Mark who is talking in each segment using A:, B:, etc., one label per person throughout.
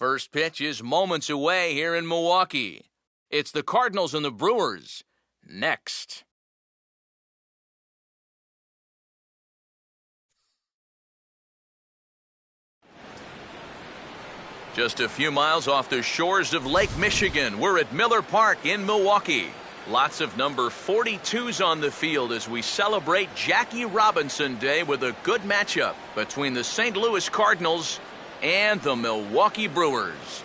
A: First pitch is moments away here in Milwaukee. It's the Cardinals and the Brewers. Next. Just a few miles off the shores of Lake Michigan, we're at Miller Park in Milwaukee. Lots of number 42s on the field as we celebrate Jackie Robinson Day with a good matchup between the St. Louis Cardinals and the Milwaukee Brewers.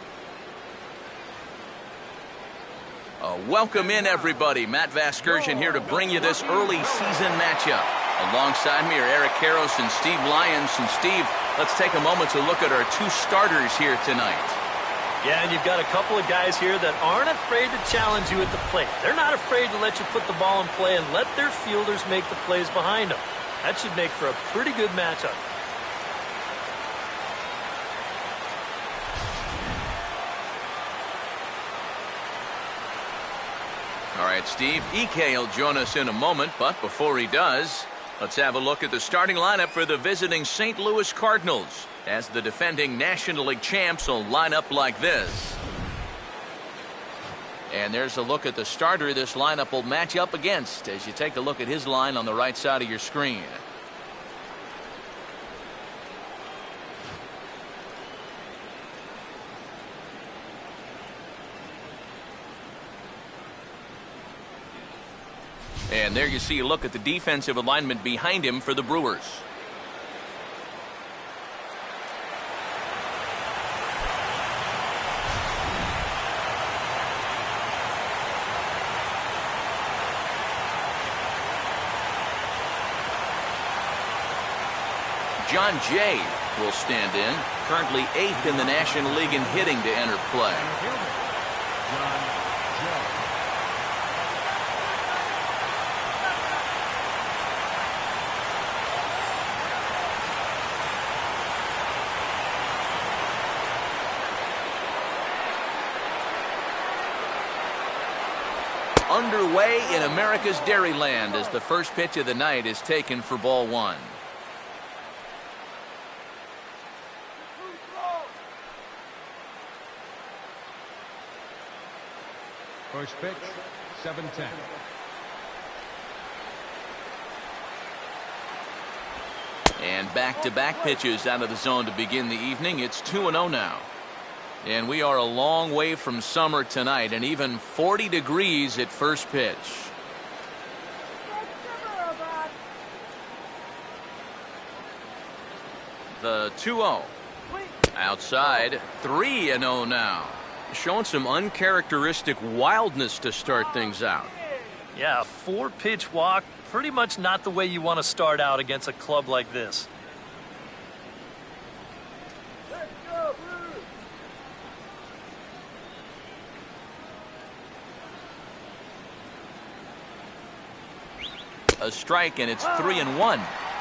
A: Welcome in, everybody. Matt Vasgersian here to bring you this early season matchup. Alongside me are Eric Karros and Steve Lyons. And Steve, let's take a moment to look at our two starters here tonight.
B: Yeah, and you've got a couple of guys here that aren't afraid to challenge you at the plate. They're not afraid to let you put the ball in play and let their fielders make the plays behind them. That should make for a pretty good matchup.
A: All right, Steve, EK will join us in a moment, but before he does, let's have a look at the starting lineup for the visiting St. Louis Cardinals, as the defending National League champs will line up like this. And there's a look at the starter this lineup will match up against as you take a look at his line on the right side of your screen. And there you see a look at the defensive alignment behind him for the Brewers. John Jay will stand in, currently 8th in the National League in hitting to enter play. Underway in America's Dairyland as the first pitch of the night is taken for ball one.
C: First pitch, 7-10.
A: And back-to-back pitches out of the zone to begin the evening. It's 2-0 now. And we are a long way from summer tonight, and even 40 degrees at first pitch. The 2-0. Outside, 3-0 now. Showing some uncharacteristic wildness to start things out.
B: Yeah, a 4-pitch walk, pretty much not the way you want to start out against a club like this.
A: A strike, and it's 3-1.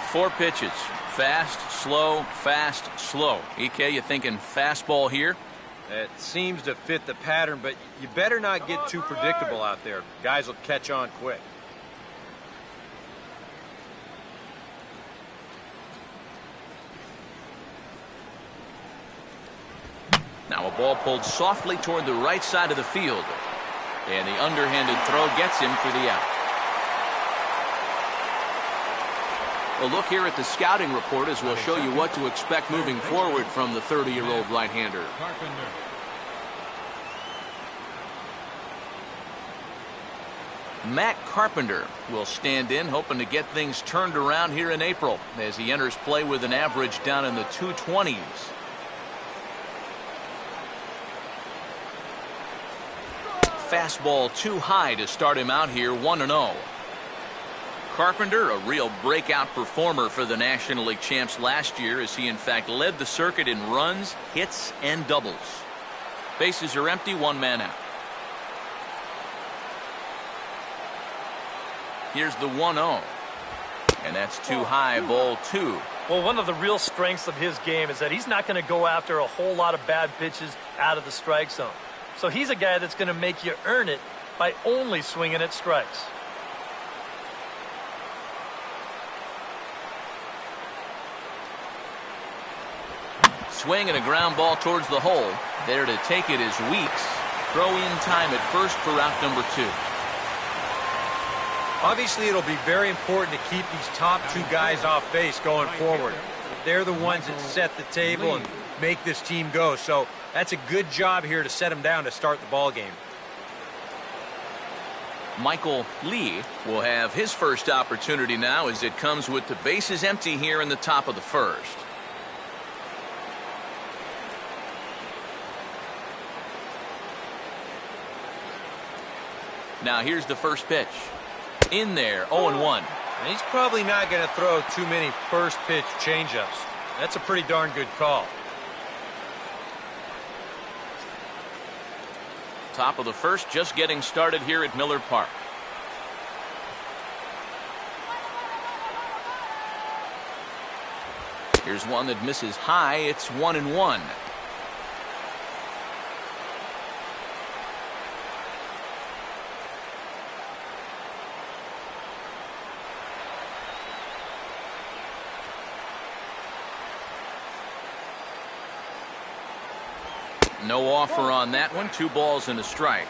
A: 4 pitches. Fast, slow, fast, slow. EK, you thinking fastball here?
D: It seems to fit the pattern, but you better not get too predictable out there. Guys will catch on quick.
A: Now a ball pulled softly toward the right side of the field. And the underhanded throw gets him for the out. A look here at the scouting report as we'll show you what to expect moving forward from the 30-year-old right-hander. Matt Carpenter will stand in, hoping to get things turned around here in April as he enters play with an average down in the 220s. Fastball too high to start him out here, 1-0. Carpenter, a real breakout performer for the National League champs last year, as he in fact led the circuit in runs, hits, and doubles. Bases are empty, 1 man out. Here's the 1-0. And that's too high, ball 2.
B: Well, one of the real strengths of his game is that he's not going to go after a whole lot of bad pitches out of the strike zone. So he's a guy that's going to make you earn it by only swinging at strikes.
A: Swing and a ground ball towards the hole. There to take it is Weeks. Throw in time at first for out number 2.
D: Obviously, it'll be very important to keep these top 2 guys off base going forward. They're the ones that set the table and make this team go. So that's a good job here to set them down to start the ball game.
A: Michael Lee will have his first opportunity now as it comes with the bases empty here in the top of the first. Now here's the first pitch. In there, 0-1.
D: And he's probably not going to throw too many first pitch changeups. That's a pretty darn good call.
A: Top of the first, just getting started here at Miller Park. Here's one that misses high. It's 1-1. No offer on that one. 2 balls and a strike.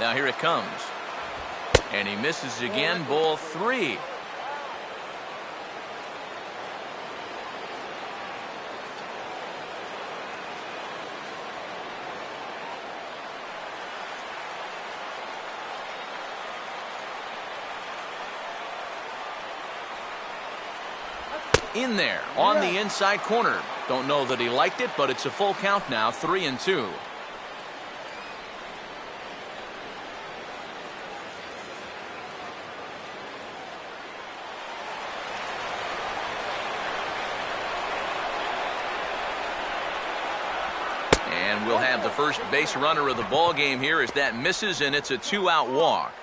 A: Now here it comes. And he misses again. Ball 3. In there on the inside corner. Don't know that he liked it, but it's a full count now. 3-2. And we'll have the first base runner of the ball game here as that misses, and it's a 2-out walk.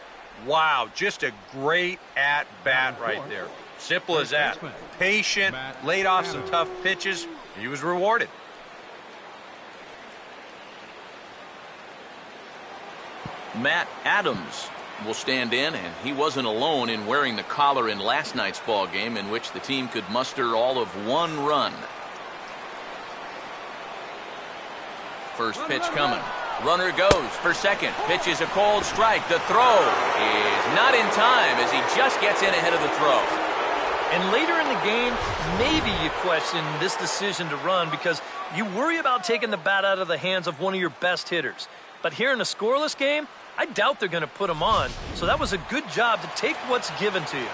D: Wow, just a great at-bat right there. Simple as that. Patient, laid off some tough pitches. He was rewarded.
A: Matt Adams will stand in, and he wasn't alone in wearing the collar in last night's ball game in which the team could muster all of 1 run. First pitch coming. Runner goes for second. Pitch is a cold strike. The throw is not in time as he just gets in ahead of the throw.
B: And later in the game, maybe you question this decision to run because you worry about taking the bat out of the hands of one of your best hitters. But here in a scoreless game, I doubt they're going to put him on. So that was a good job to take what's given to you.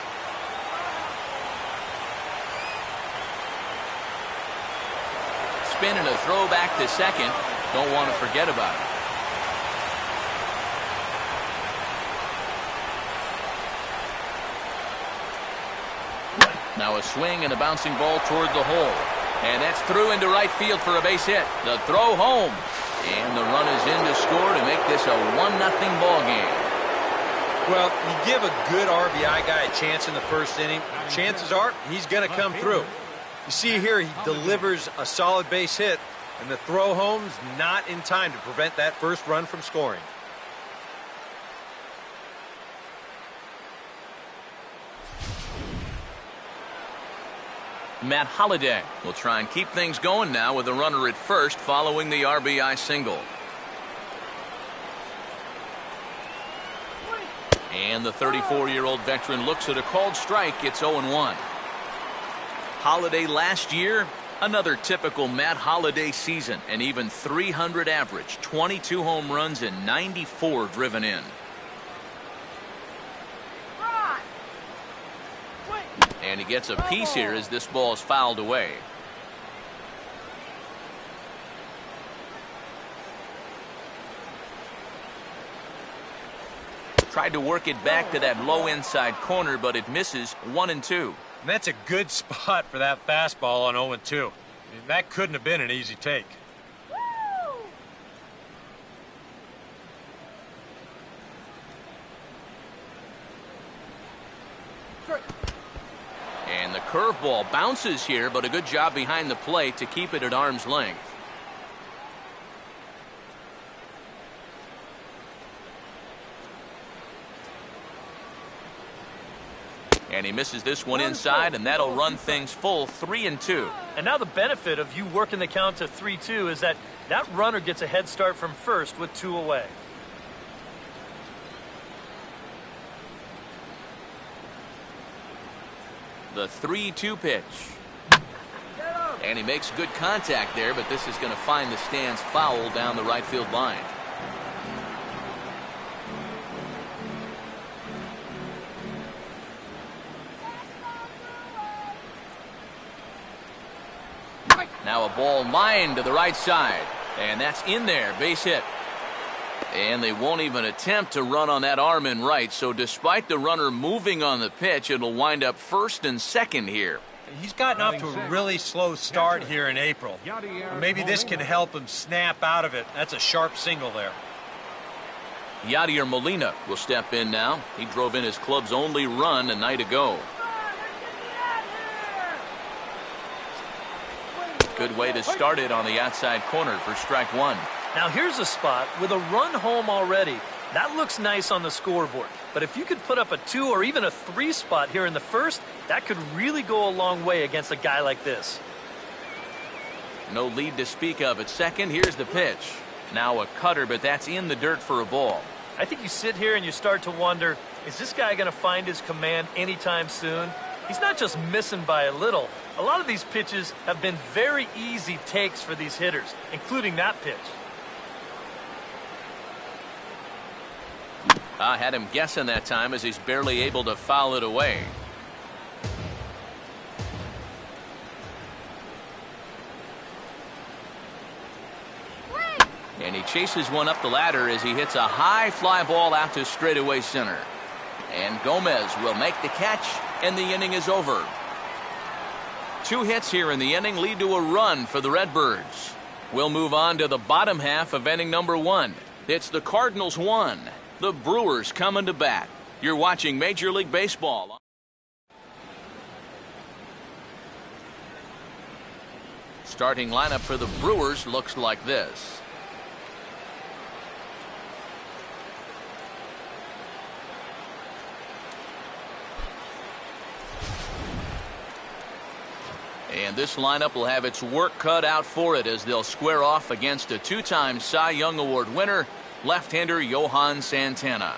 A: Spin and a throw back to second. Don't want to forget about it. Now a swing and a bouncing ball toward the hole. And that's through into right field for a base hit. The throw home. And the run is in to score to make this a 1-0 ball game.
D: Well, you give a good RBI guy a chance in the first inning, chances are he's going to come through. You see here, he delivers a solid base hit, and the throw home's not in time to prevent that first run from scoring.
A: Matt Holliday will try and keep things going now with a runner at first following the RBI single. And the 34-year-old veteran looks at a called strike. It's 0-1. Holliday last year, another typical Matt Holliday season. An even 300 average, 22 home runs and 94 driven in. And he gets a piece here as this ball is fouled away. Tried to work it back to that low inside corner, but it misses. 1-2.
D: And that's a good spot for that fastball on 0-2. I mean, that couldn't have been an easy take.
A: And the curveball bounces here, but a good job behind the plate to keep it at arm's length. And he misses this one inside, and that'll run things full 3-2.
B: And now the benefit of you working the count to 3-2 is that runner gets a head start from first with 2 away.
A: The 3-2 pitch. And he makes good contact there, but this is going to find the stands foul down the right field line. Now a ball lined to the right side, and that's in there, base hit. And they won't even attempt to run on that arm in right, so despite the runner moving on the pitch, it'll wind up first and second here.
D: He's gotten off to a really slow start here in April. Maybe this can help him snap out of it. That's a sharp single there.
A: Yadier Molina will step in now. He drove in his club's only run a night ago. Good way to start it on the outside corner for strike one.
B: Now here's a spot with a run home already. That looks nice on the scoreboard. But if you could put up a 2 or even a 3 spot here in the first, that could really go a long way against a guy like this.
A: No lead to speak of at second. Here's the pitch. Now a cutter, but that's in the dirt for a ball.
B: I think you sit here and you start to wonder, is this guy going to find his command anytime soon? He's not just missing by a little. A lot of these pitches have been very easy takes for these hitters, including that pitch.
A: I had him guessing that time as he's barely able to foul it away. And he chases one up the ladder as he hits a high fly ball out to straightaway center. And Gomez will make the catch, and the inning is over. 2 hits here in the inning lead to a run for the Redbirds. We'll move on to the bottom half of inning number 1. It's the Cardinals 1. The Brewers coming to bat. You're watching Major League Baseball. Starting lineup for the Brewers looks like this. And this lineup will have its work cut out for it as they'll square off against a 2-time Cy Young Award winner, left-hander Johan Santana.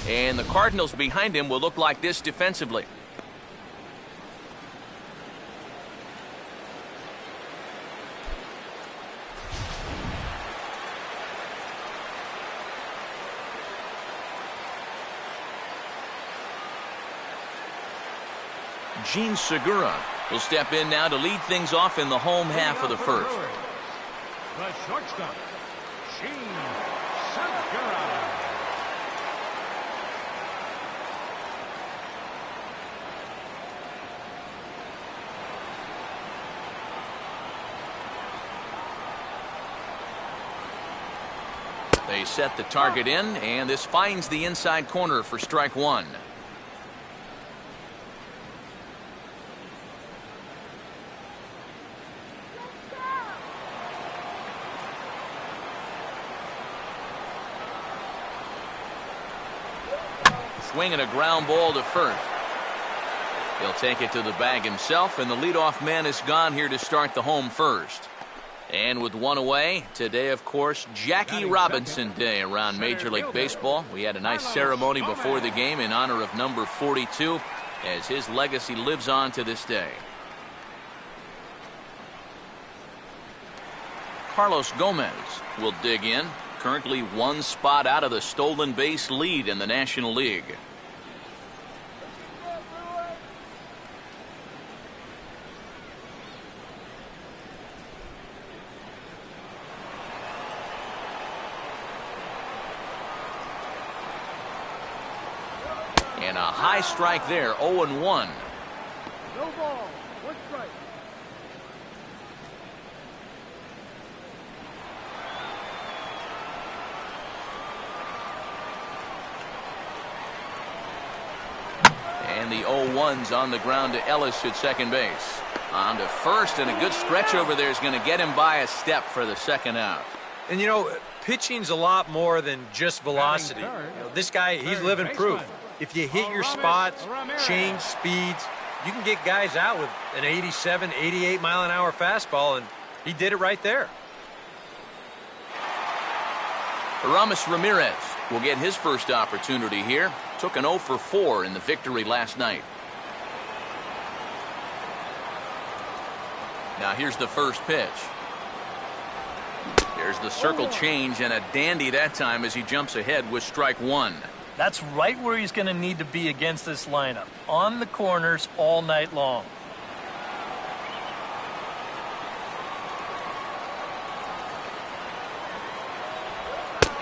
A: And the Cardinals behind him will look like this defensively. Gene Segura will step in now to lead things off in the home half of the first.
C: The shortstop, Gene Segura.
A: They set the target in, and this finds the inside corner for strike one. Swinging a ground ball to first. He'll take it to the bag himself, and the leadoff man is gone here to start the home first. And with one away, today, of course, Jackie Robinson Day around Major League Baseball. We had a nice ceremony before the game in honor of number 42, as his legacy lives on to this day. Carlos Gomez will dig in, currently one spot out of the stolen base lead in the National League. And a high strike there, 0-1.
C: No ball, 1 strike.
A: And And the 0-1's on the ground to Ellis at second base. On to first, and a good stretch over there is going to get him by a step for the second out.
D: And, you know, pitching's a lot more than just velocity. This guy, he's living proof. If you hit your spots, change speeds, you can get guys out with an 87, 88 mile-an-hour fastball, and he did it right there.
A: Aramis Ramirez will get his first opportunity here. Took an 0 for 4 in the victory last night. Now here's the first pitch. There's the circle change, and a dandy that time as he jumps ahead with strike one.
B: That's right where he's going to need to be against this lineup. On the corners all night long.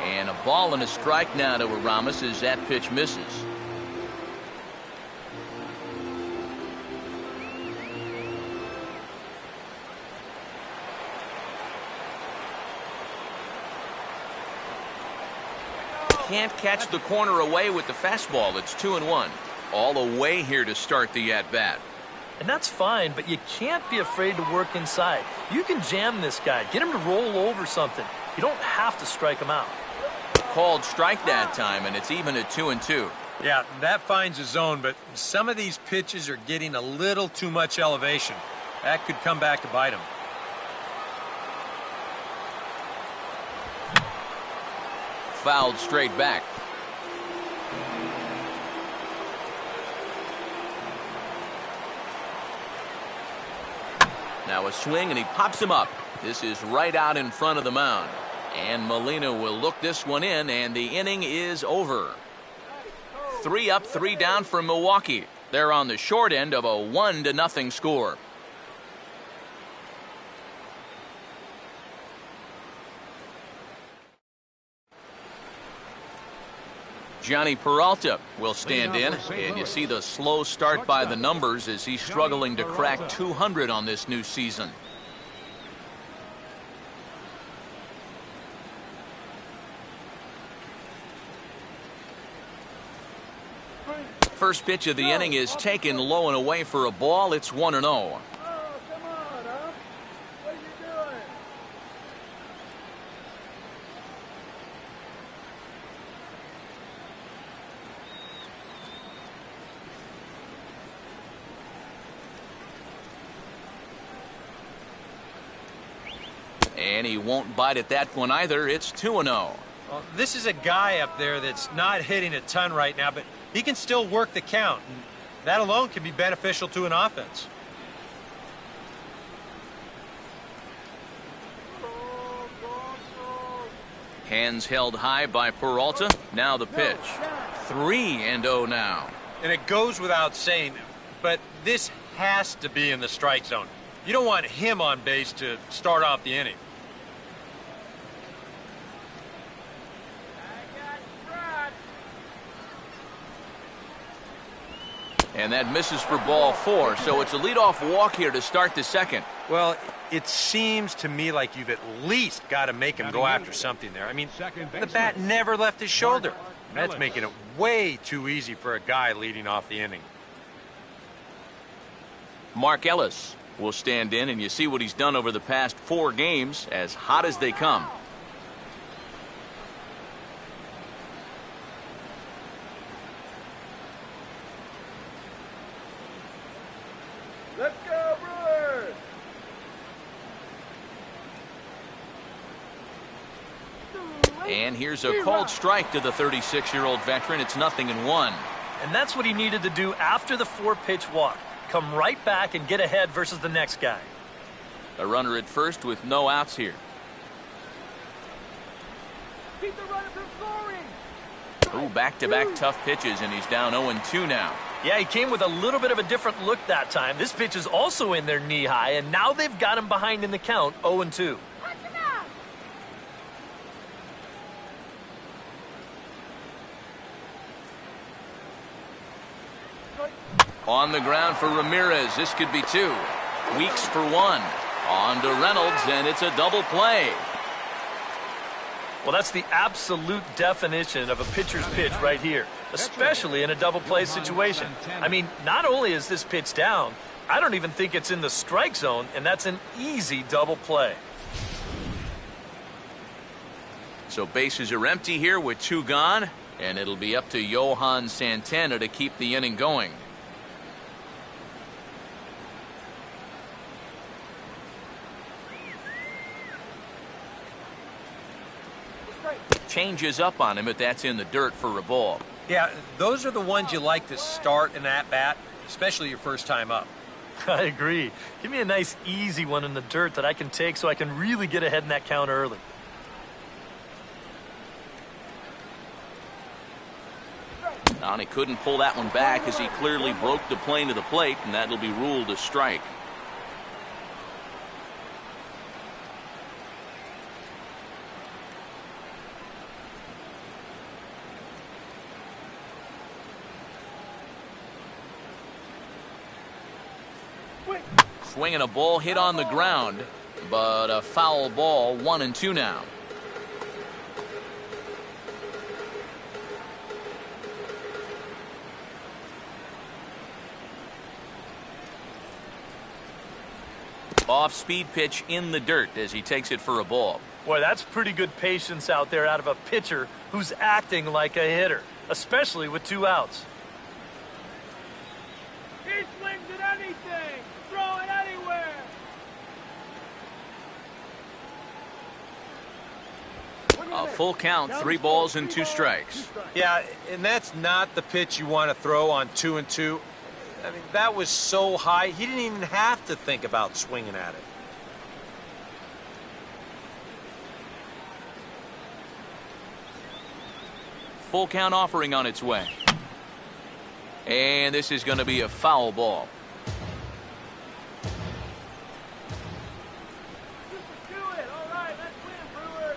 A: And a ball and a strike now to Aramis as that pitch misses. Can't catch the corner away with the fastball. It's 2-1. All away here to start the at-bat.
B: And that's fine, but you can't be afraid to work inside. You can jam this guy. Get him to roll over something. You don't have to strike him out.
A: Called strike that time, and it's even at 2-2.
D: Yeah, that finds a zone, but some of these pitches are getting a little too much elevation. That could come back to bite him.
A: Fouled straight back. Now a swing, and he pops him up. This is right out in front of the mound. And Molina will look this one in, and the inning is over. 3 up, 3 down for Milwaukee. They're on the short end of a 1-0 score. Johnny Peralta will stand in, and you see the slow start by the numbers as he's struggling to crack 200 on this new season. First pitch of the inning is taken low and away for a ball. It's 1-0. And he won't bite at that one either. It's 2-0.
D: Well, this is a guy up there that's not hitting a ton right now, but he can still work the count. And that alone can be beneficial to an offense.
A: Hands held high by Peralta. Now the pitch. 3-0 now.
D: And it goes without saying, but this has to be in the strike zone. You don't want him on base to start off the inning.
A: And that misses for ball 4, so it's a leadoff walk here to start the second.
D: Well, it seems to me like you've at least got to make him go after something there. I mean, the bat never left his shoulder. That's making it way too easy for a guy leading off the inning.
A: Mark Ellis will stand in, and you see what he's done over the past 4 games, as hot as they come.
C: Let's go, Brewers!
A: And here's a called strike to the 36-year-old veteran. It's 0-1.
B: And that's what he needed to do after the 4-pitch walk. Come right back and get ahead versus the next guy.
A: A runner at first with no outs here.
C: Keep the runner from scoring!
A: Ooh, back-to-back tough pitches, and he's down 0-2 now.
B: Yeah, he came with a little bit of a different look that time. This pitch is also in there knee-high, and now they've got him behind in the count, 0-2.
A: On the ground for Ramirez. This could be 2. Weeks for 1. On to Reynolds, and it's a double play.
B: Well, that's the absolute definition of a pitcher's pitch right here, especially in a double play situation. I mean, not only is this pitch down, I don't even think it's in the strike zone, and that's an easy double play.
A: So bases are empty here with 2 gone, and it'll be up to Johan Santana to keep the inning going. Changes up on him, but that's in the dirt for a ball.
D: Yeah, those are the ones you like to start an at-bat, especially your first time up.
B: I agree. Give me a nice, easy one in the dirt that I can take so I can really get ahead in that count early.
A: And he couldn't pull that one back as he clearly broke the plane to the plate, and that'll be ruled a strike. Swinging a ball hit on the ground, but a foul ball, 1-2 now. Off-speed pitch in the dirt as he takes it for a ball.
B: Boy, that's pretty good patience out there out of a pitcher who's acting like a hitter, especially with 2 outs.
C: He swings at anything. Throw it anywhere.
A: A full count, 3 balls and 2 strikes.
D: Yeah, and that's not the pitch you want to throw on 2-2. I mean, that was so high, he didn't even have to think about swinging at it.
A: Full count offering on its way. And this is going to be a foul ball.
C: Do it. All right, let's win, Brewers.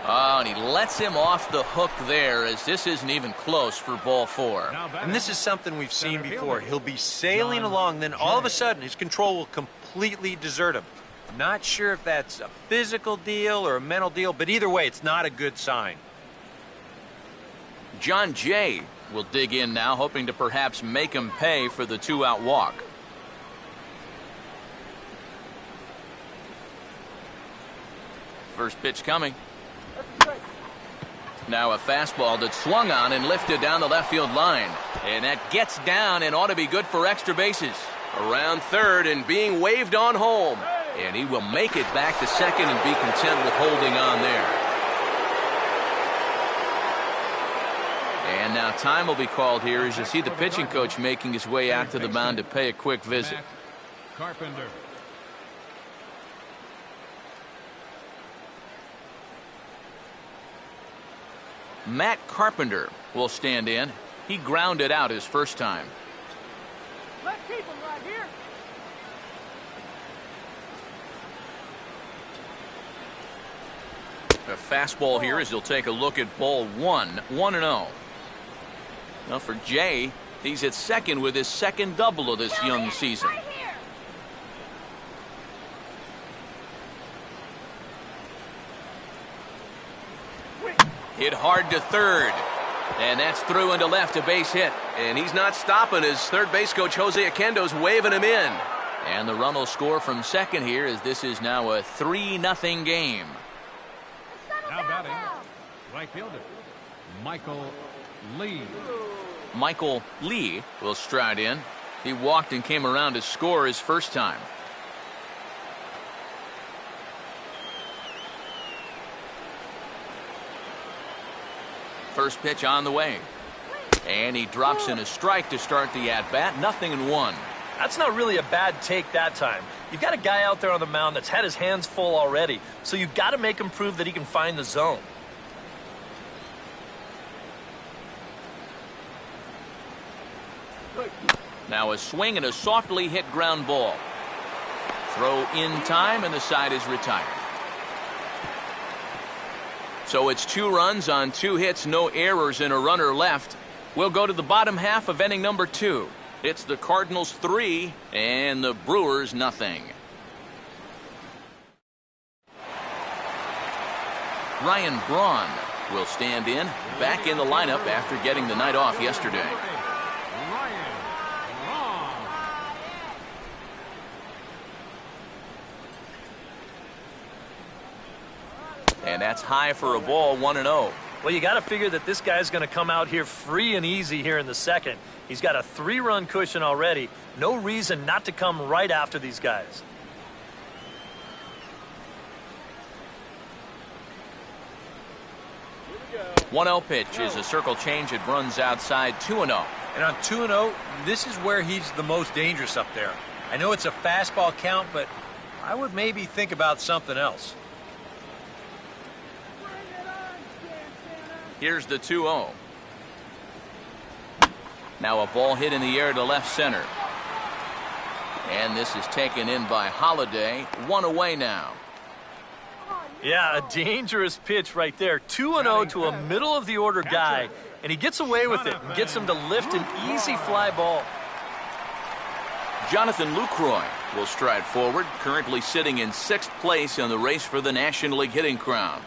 A: Oh, and he lets him off the hook there as this isn't even close for ball 4.
D: And this is something we've seen before. He'll be sailing along, then all of a sudden his control will completely desert him. Not sure if that's a physical deal or a mental deal, but either way, it's not a good sign.
A: John Jay will dig in now, hoping to perhaps make him pay for the 2-out walk. First pitch coming. Now a fastball that's swung on and lifted down the left field line. And that gets down and ought to be good for extra bases. Around third and being waved on home. And he will make it back to second and be content with holding on there. And now time will be called here as you see the pitching coach making his way out to the mound to pay a quick visit.
E: Carpenter.
A: Matt Carpenter will stand in. He grounded out his first time.
C: Let's keep him right here.
A: A fastball here as he'll take a look at ball 1, 1-0. Now for Jay, he's at second with his second double of this young season.
C: Right here.
A: Hit hard to third. And that's through into left, a base hit. And he's not stopping as third base coach Jose Oquendo's waving him in. And the run will score from second here as this is now a 3-0 game.
E: Now batting, right fielder, Michael Lee.
A: Michael Lee will stride in. He walked and came around to score his first time. First pitch on the way. And he drops in a strike to start the at-bat. 0-1.
B: That's not really a bad take that time. You've got a guy out there on the mound that's had his hands full already, so you've got to make him prove that he can find the zone.
A: Now a swing and a softly hit ground ball. Throw in time and the side is retired. So it's 2 runs on 2 hits, no errors, and a runner left. We'll go to the bottom half of inning number 2. It's the Cardinals 3 and the Brewers 0. Ryan Braun will stand in, back in the lineup after getting the night off yesterday.
E: Ryan Braun.
A: And that's high for a ball, 1-0.
B: Well, you got to figure that this guy's going to come out here free and easy here in the second. He's got a 3-run cushion already. No reason not to come right after these guys.
A: One 1-0 pitch is a circle change. It runs outside, 2-0.
D: And on 2-0, this is where he's the most dangerous up there. I know it's a fastball count, but I would maybe think about something else.
A: Here's the 2-0. Now a ball hit in the air to left center. And this is taken in by Holiday. 1 away now.
B: Yeah, a dangerous pitch right there. 2-0 to a middle-of-the-order guy, and he gets away with it and gets him to lift an easy fly ball.
A: Jonathan Lucroy will stride forward, currently sitting in 6th place in the race for the National League hitting crown.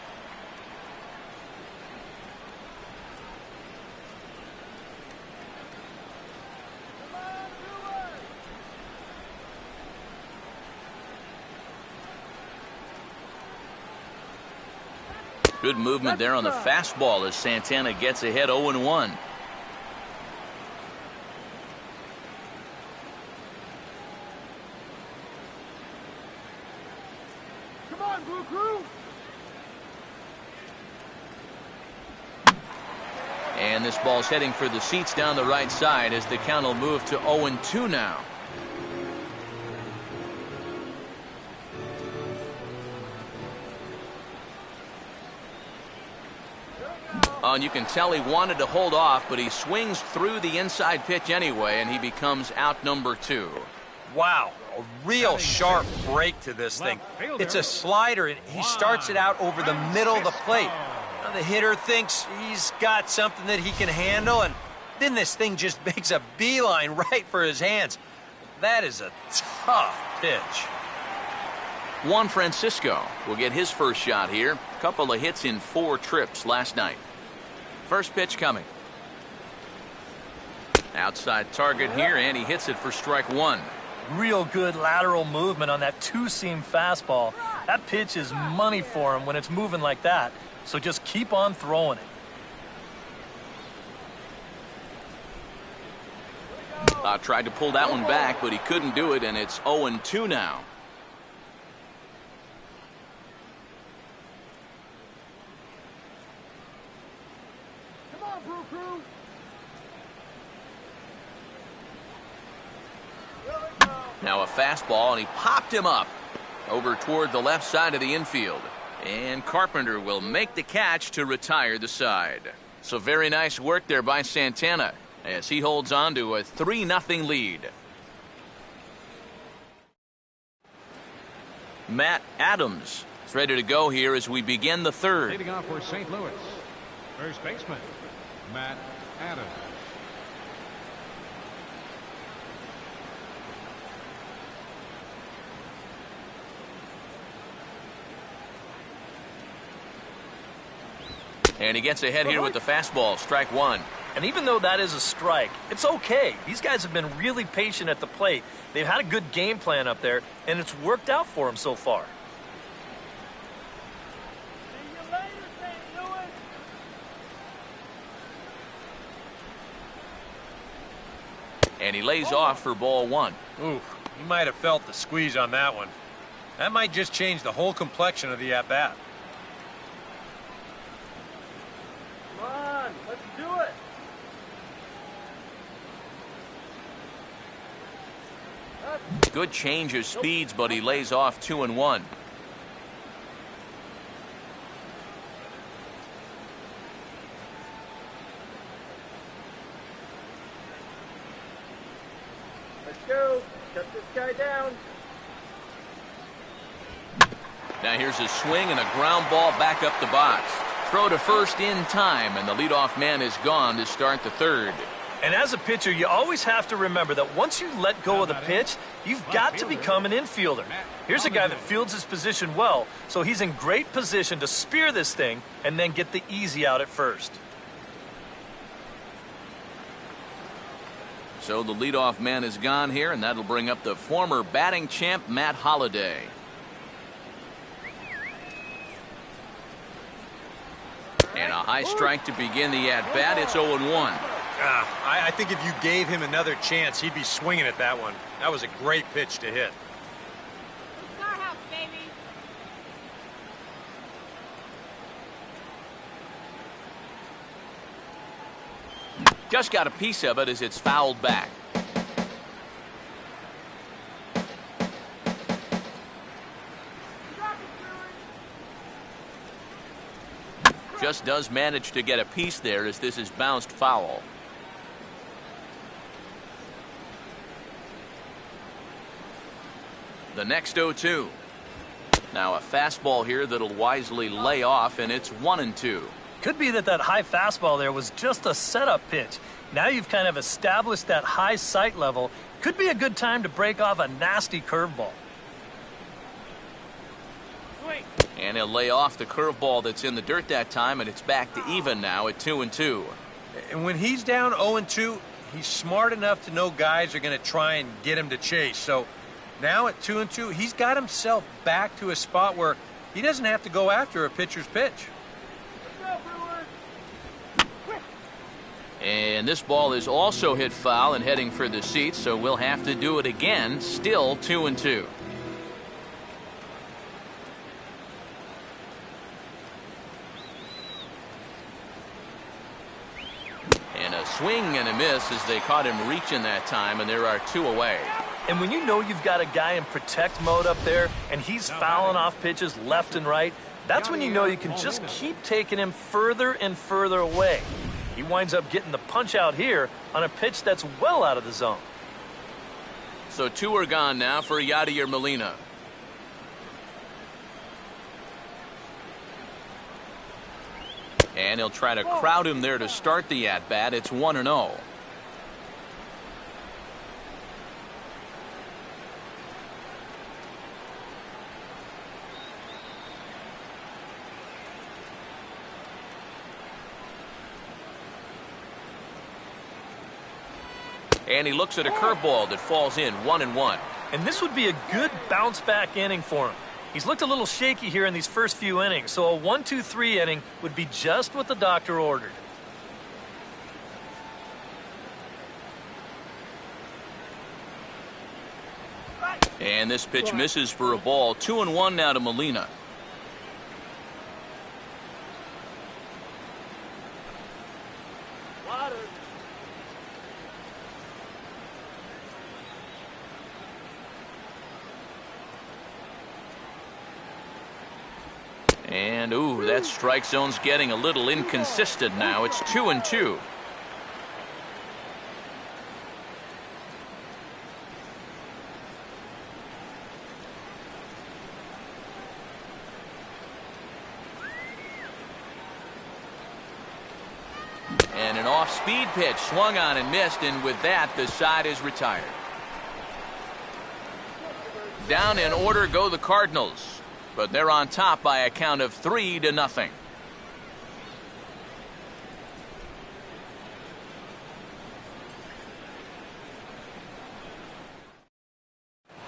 A: Good movement there on the fastball as Santana gets ahead 0-1.
C: Come on, Blue Crew.
A: And this ball's heading for the seats down the right side as the count will move to 0-2 now. Oh, and you can tell he wanted to hold off, but he swings through the inside pitch anyway, and he becomes out number 2.
D: Wow, a real sharp break to this thing. It's a slider, and he starts it out over the middle of the plate. Now the hitter thinks he's got something that he can handle, and then this thing just makes a beeline right for his hands. That is a tough pitch.
A: Juan Francisco will get his first shot here. Couple of hits in 4 trips last night. First pitch coming. Outside target here, and he hits it for strike 1.
B: Real good lateral movement on that 2-seam fastball. That pitch is money for him when it's moving like that. So just keep on throwing it.
A: Tried to pull that one back, but he couldn't do it, and it's 0-2 now.
C: Come on, Blue Crew.
A: Now a fastball, and he popped him up over toward the left side of the infield. And Carpenter will make the catch to retire the side. So very nice work there by Santana as he holds on to a 3-0 lead. Matt Adams is ready to go here as we begin the third.
E: Leading off for St. Louis, first baseman, Matt Adams.
A: And he gets ahead here with the fastball, strike 1.
B: And even though that is a strike, it's okay. These guys have been really patient at the plate. They've had a good game plan up there, and it's worked out for them so far.
C: See you later, St. Louis.
A: And he lays off for ball 1.
D: Ooh, he might have felt the squeeze on that one. That might just change the whole complexion of the at-bat.
C: Come on, let's do it.
A: Good change of speeds, but he lays off 2-1.
C: Let's go. Shut this guy down.
A: Now here's a swing and a ground ball back up the box. Throw to first in time, and the leadoff man is gone to start the third.
B: And as a pitcher, you always have to remember that once you let go of the pitch, you've got to become an infielder. Here's a guy that fields his position well, so he's in great position to spear this thing and then get the easy out at first.
A: So the leadoff man is gone here, and that'll bring up the former batting champ, Matt Holliday. And a high strike to begin the at-bat. It's 0-1.
D: I think if you gave him another chance, he'd be swinging at that one. That was a great pitch to hit.
C: It's our house, baby.
A: Just got a piece of it as it's fouled back. Just does manage to get a piece there as this is bounced foul. The next 0-2. Now a fastball here that'll wisely lay off, and it's 1-2.
B: Could be that high fastball there was just a setup pitch. Now you've kind of established that high sight level. Could be a good time to break off a nasty curveball.
A: And he'll lay off the curveball that's in the dirt that time, and it's back to even now at 2-2.
D: And when he's down 0-2, he's smart enough to know guys are going to try and get him to chase. So now at 2-2, he's got himself back to a spot where he doesn't have to go after a pitcher's pitch.
C: Let's go, Brewers.
A: And this ball is also hit foul and heading for the seats, so we'll have to do it again. Still 2-2. And a swing and a miss as they caught him reaching that time, and there are two away.
B: And when you know you've got a guy in protect mode up there and he's fouling off pitches left and right, that's when you know you can just keep taking him further and further away. He winds up getting the punch out here on a pitch that's well out of the zone.
A: So two are gone now for Yadier Molina. And he'll try to crowd him there to start the at-bat. It's 1-0. And he looks at a curveball that falls in 1-1.
B: And this would be a good bounce back inning for him. He's looked a little shaky here in these first few innings, so a 1-2-3 inning would be just what the doctor ordered.
A: And this pitch misses for a ball. 2-1 now to Molina. And, ooh, that strike zone's getting a little inconsistent now. It's 2-2. And an off-speed pitch swung on and missed, and with that, the side is retired. Down in order go the Cardinals, but they're on top by a count of 3-0.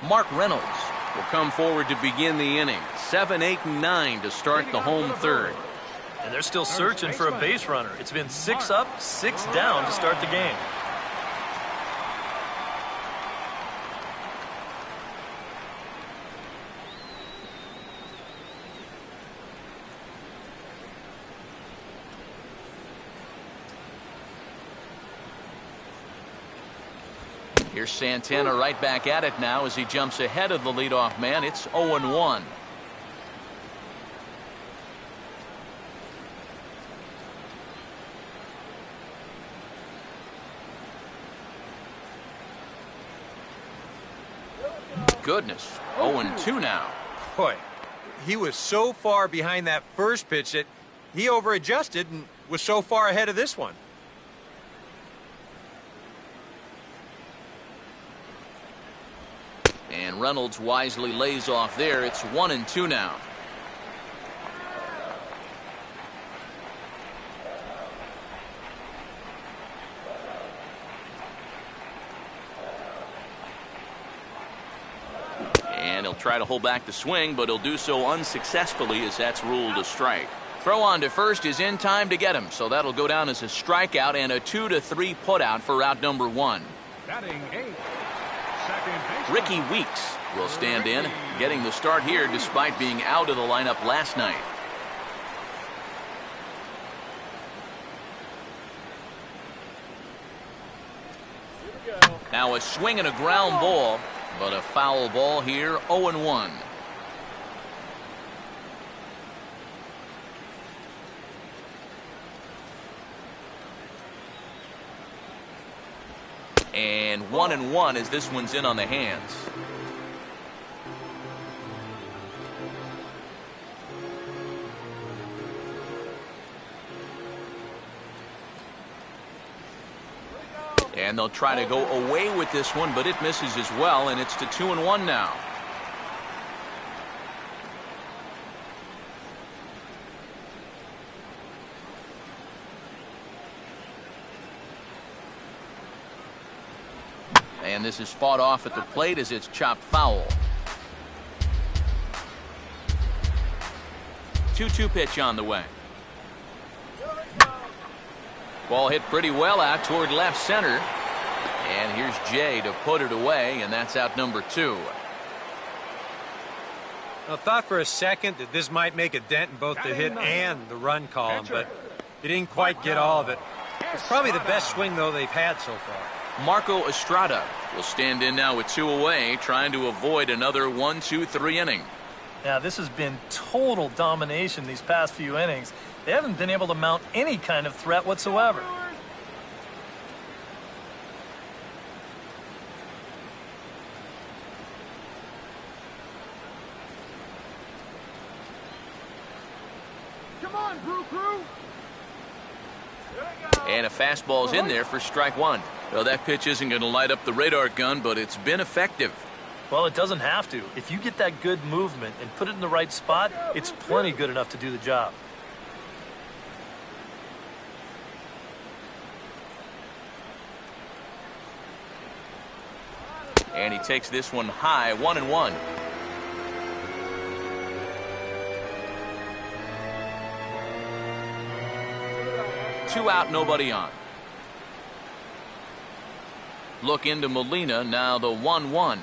A: Mark Reynolds will come forward to begin the inning. 7, 8, and 9 to start the home third.
B: And they're still searching for a base runner. It's been 6 up, 6 down to start the game.
A: Here's Santana right back at it now as he jumps ahead of the leadoff man. It's 0-1. Goodness, 0-2 now.
D: Boy, he was so far behind that first pitch that he over-adjusted and was so far ahead of this one.
A: And Reynolds wisely lays off there. It's 1-2 now. And he'll try to hold back the swing, but he'll do so unsuccessfully as that's ruled a strike. Throw on to first is in time to get him, so that'll go down as a strikeout and a 2-3 putout for out number 1.
E: Batting 8th, second baseman.
A: Ricky Weeks will stand in, getting the start here despite being out of the lineup last night. Now a swing and a ground ball, but a foul ball here, 0-1. And 1-1 as this one's in on the hands. And they'll try to go away with this one, but it misses as well, and it's to 2-1 now. And this is fought off at the plate as it's chopped foul. 2-2 pitch on the way. Ball hit pretty well out toward left center. And here's Jay to put it away, and that's out number 2.
D: I thought for a second that this might make a dent in both the hit and the run column, but he didn't quite get all of it. It's probably the best swing, though, they've had so far.
A: Marco Estrada will stand in now with 2 away, trying to avoid another 1-2-3 inning.
B: Yeah, this has been total domination these past few innings. They haven't been able to mount any kind of threat whatsoever.
C: Come on, Brew Crew.
A: And a fastball's in there for strike 1. Well, that pitch isn't going to light up the radar gun, but it's been effective.
B: Well, it doesn't have to. If you get that good movement and put it in the right spot, it's plenty good enough to do the job.
A: And he takes this one high, 1-1. Two out, nobody on. Look into Molina, now the 1-1.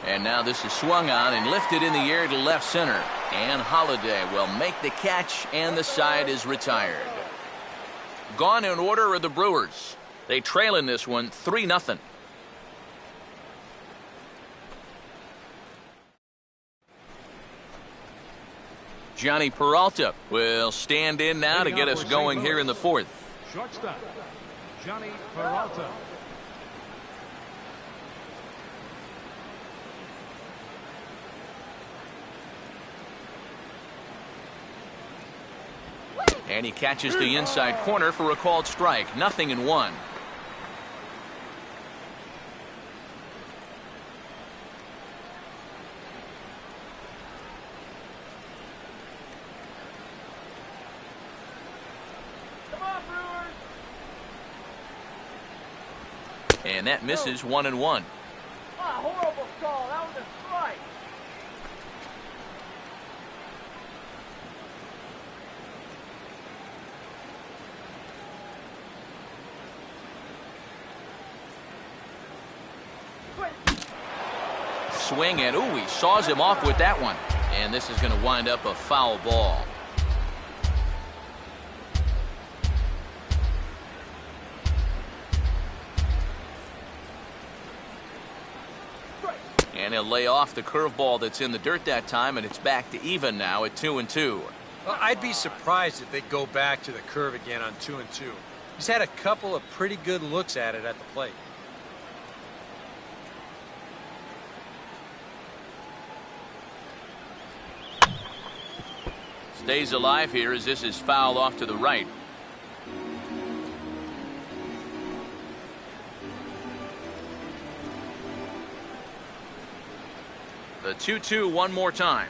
A: And now this is swung on and lifted in the air to left center. And Holiday will make the catch, and the side is retired. Gone in order are the Brewers. They trail in this one 3-0. Johnny Peralta will stand in now to get us going here in the 4th.
E: Shortstop, Johnny Peralta.
A: And he catches the inside corner for a called strike. 0-1. And that misses 1-1.
C: Horrible call. That was a strike.
A: Swing, and ooh, he saws him off with that one. And this is going to wind up a foul ball. And he'll lay off the curveball that's in the dirt that time, and it's back to even now at 2-2.
D: Well, I'd be surprised if they go back to the curve again on 2-2. He's had a couple of pretty good looks at it at the plate.
A: Stays alive here as this is fouled off to the right. The 2-2 one more time.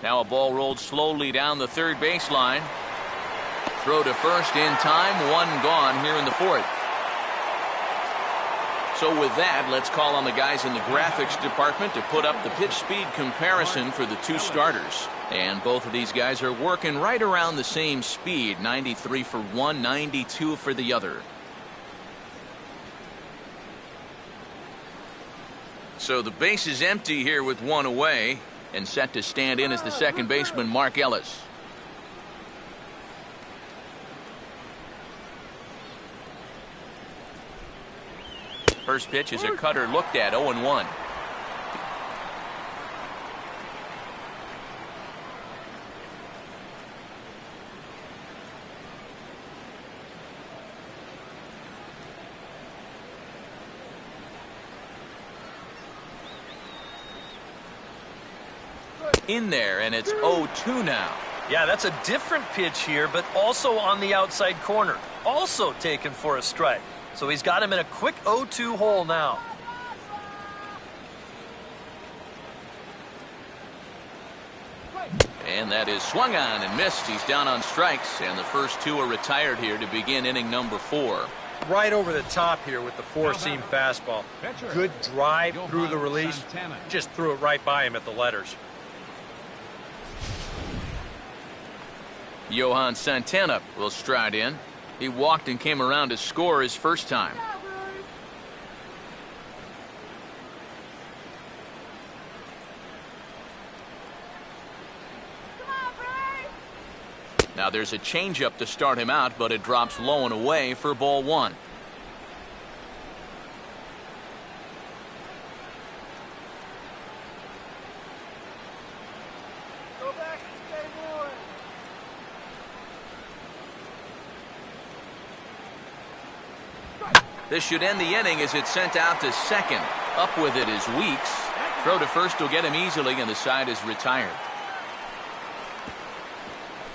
A: Now a ball rolled slowly down the third baseline. Throw to first in time. One gone here in the fourth. So with that, let's call on the guys in the graphics department to put up the pitch speed comparison for the two starters. And both of these guys are working right around the same speed. 93 for one, 92 for the other. So the base is empty here with one away, and set to stand in as the second baseman, Mark Ellis. First pitch is a cutter looked at, 0-1. In there, and it's 0-2 now.
B: Yeah, that's a different pitch here, but also on the outside corner. Also taken for a strike. So he's got him in a quick 0-2 hole now.
A: And that is swung on and missed. He's down on strikes, and the first two are retired here to begin inning number 4.
D: Right over the top here with the four-seam fastball. Good drive through the release. Just threw it right by him at the letters.
A: Johan Santana will stride in. He walked and came around to score his first time. Now there's a changeup to start him out, but it drops low and away for ball 1. This should end the inning as it's sent out to second. Up with it is Weeks. Throw to first will get him easily, and the side is retired.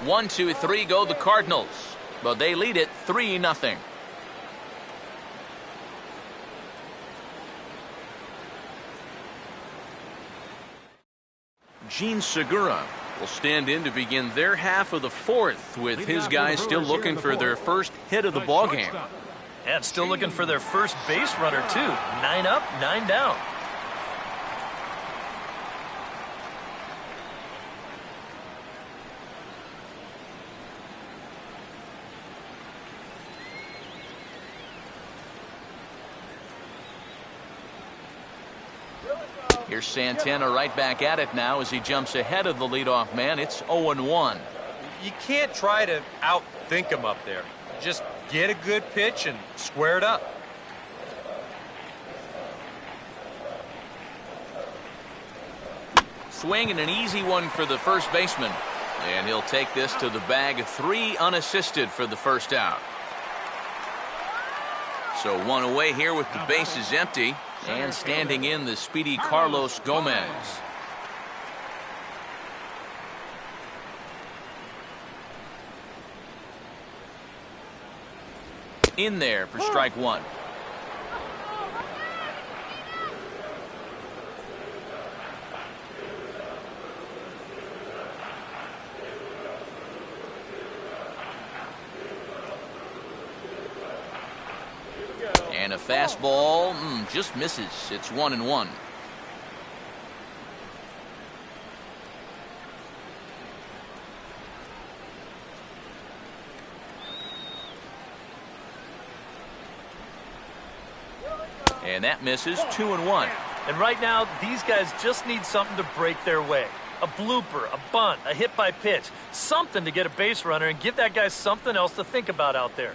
A: 1, 2, 3 go the Cardinals, but they lead it 3-0. Gene Segura will stand in to begin their half of the fourth, with his guys still looking for their first hit of the ballgame.
B: And still looking for their first base runner, too. 9 up, 9 down.
A: Here's Santana right back at it now as he jumps ahead of the leadoff man. It's 0-1.
D: You can't try to outthink him up there. Just get a good pitch and square it up.
A: Swing and an easy one for the first baseman. And he'll take this to the bag. 3 unassisted for the first out. So one away here with the bases empty. And standing in the speedy Carlos Gomez. In there for strike 1. And a fastball just misses. It's 1-1. And that misses. 2-1.
B: And right now, these guys just need something to break their way. A blooper, a bunt, a hit by pitch. Something to get a base runner and give that guy something else to think about out there.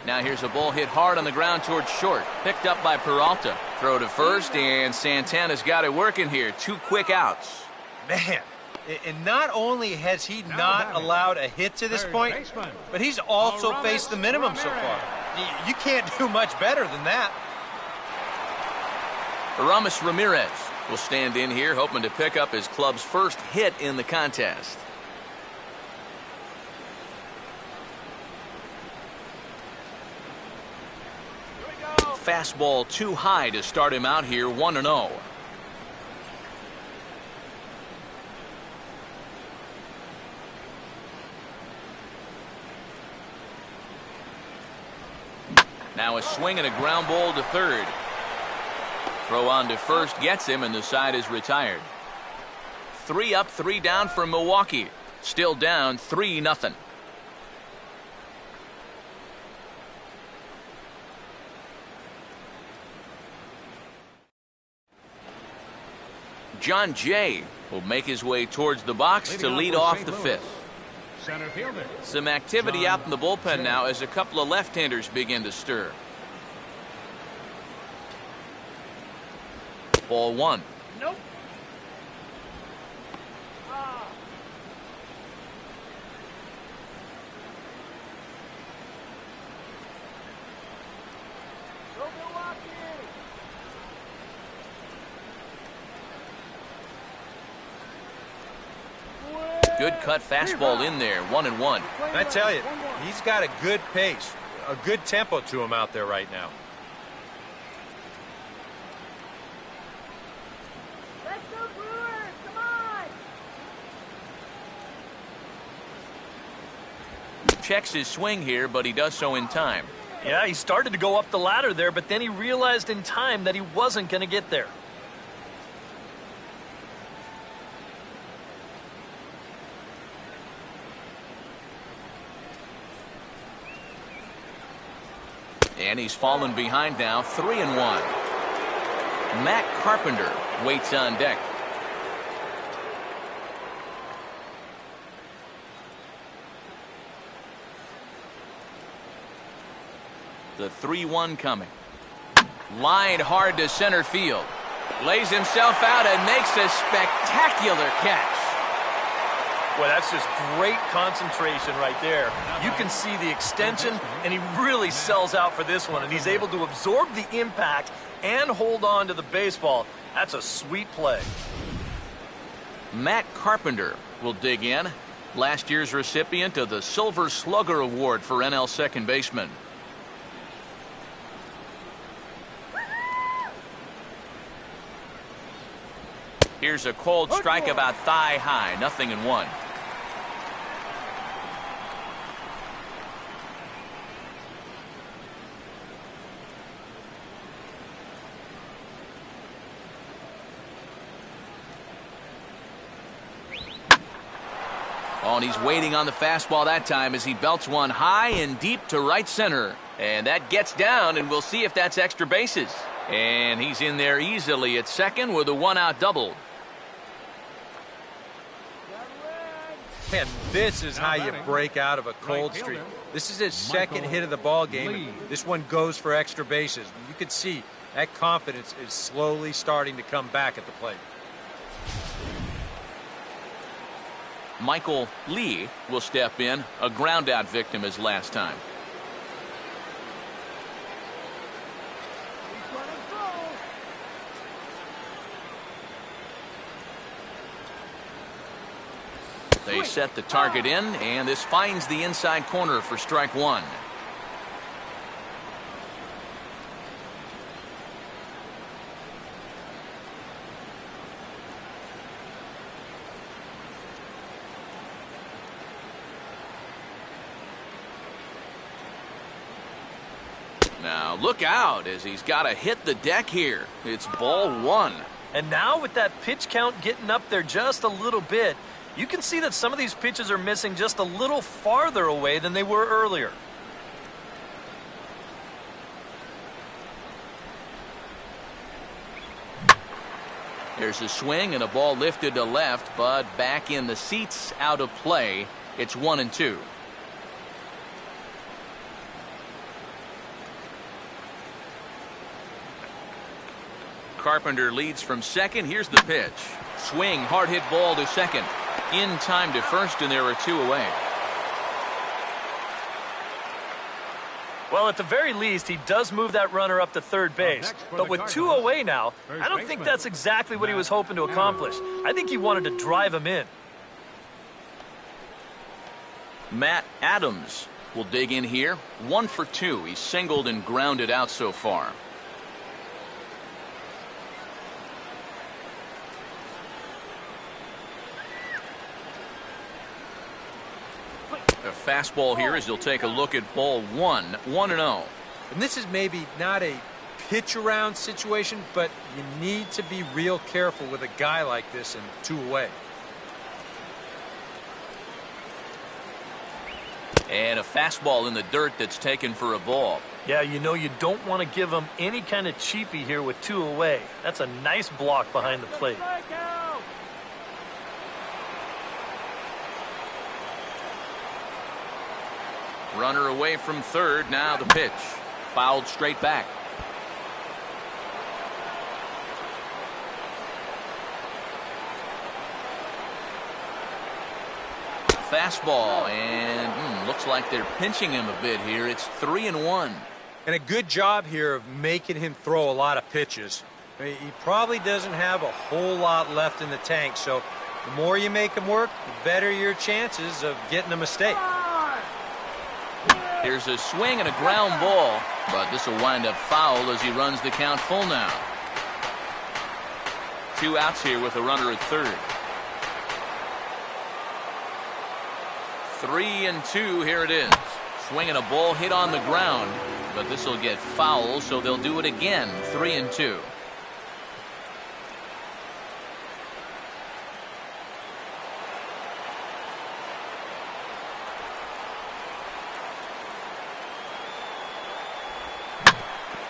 A: Now here's a ball hit hard on the ground towards short. Picked up by Peralta. Throw to first, and Santana's got it working here. 2 quick outs.
D: Man, and not only has he not allowed a hit to this point, but he's also faced the minimum so far. You can't do much better than that.
A: Aramis Ramirez will stand in here, hoping to pick up his club's first hit in the contest. fastball too high to start him out here 1-0. Now a swing and a ground ball to third. Throw on to first gets him, and the side is retired. 3 up, 3 down for Milwaukee. Still down 3-0. John Jay will make his way towards the box to lead off the 5th.
E: Center fielder.
A: Some activity out in the bullpen now as a couple of left-handers begin to stir. Ball 1.
C: Nope. Go Milwaukee.
A: Good cut fastball in there, 1-1.
D: And I tell you, he's got a good pace, a good tempo to him out there right now.
C: Let's go Brewers. Come on.
A: Checks his swing here, but he does so in time.
B: Yeah, he started to go up the ladder there, but then he realized in time that he wasn't going to get there.
A: And he's fallen behind now, 3-1. Matt Carpenter waits on deck. The 3-1 coming. Line hard to center field. Lays himself out and makes a spectacular catch.
B: Well, that's just great concentration right there. You can see the extension, and he really sells out for this one, and he's able to absorb the impact and hold on to the baseball. That's a sweet play.
A: Matt Carpenter will dig in. Last year's recipient of the Silver Slugger Award for NL second baseman. Here's a cold strike about thigh high, 0-1. Oh, and he's waiting on the fastball that time as he belts one high and deep to right center. And that gets down, and we'll see if that's extra bases. And he's in there easily at second with a 1-out double.
D: And this is how you break out of a cold streak. This is his second hit of the ball game. This one goes for extra bases. You can see that confidence is slowly starting to come back at the plate.
A: Michael Lee will step in, a ground-out victim as last time. They set the target in, and this finds the inside corner for strike 1. Now look out as he's got to hit the deck here. It's ball 1.
B: And now with that pitch count getting up there just a little bit, you can see that some of these pitches are missing just a little farther away than they were earlier.
A: There's a swing and a ball lifted to left, but back in the seats, out of play. It's 1-2. Carpenter leads from second. Here's the pitch. Swing, hard hit ball to second. In time to first, and there are 2 away.
B: Well, at the very least, he does move that runner up to third base. But with 2 away now, I don't think that's exactly what he was hoping to accomplish. I think he wanted to drive him in.
A: Matt Adams will dig in here. 1 for 2. He's singled and grounded out so far. A fastball here as he'll take a look at ball one, 1-0.
D: And this is maybe not a pitch around situation, but you need to be real careful with a guy like this and 2 away.
A: And a fastball in the dirt that's taken for a ball.
B: Yeah, you know you don't want to give him any kind of cheapie here with 2 away. That's a nice block behind the plate.
C: Strikeout.
A: Runner away from third. Now the pitch. Fouled straight back. Fastball, and looks like they're pinching him a bit here. It's 3-1.
D: And a good job here of making him throw a lot of pitches. I mean, he probably doesn't have a whole lot left in the tank, so the more you make him work, the better your chances of getting a mistake.
A: Here's a swing and a ground ball, but this will wind up foul as he runs the count full now. 2 outs here with a runner at third. 3-2, here it is. Swinging a ball hit on the ground, but this will get foul, so they'll do it again. 3-2.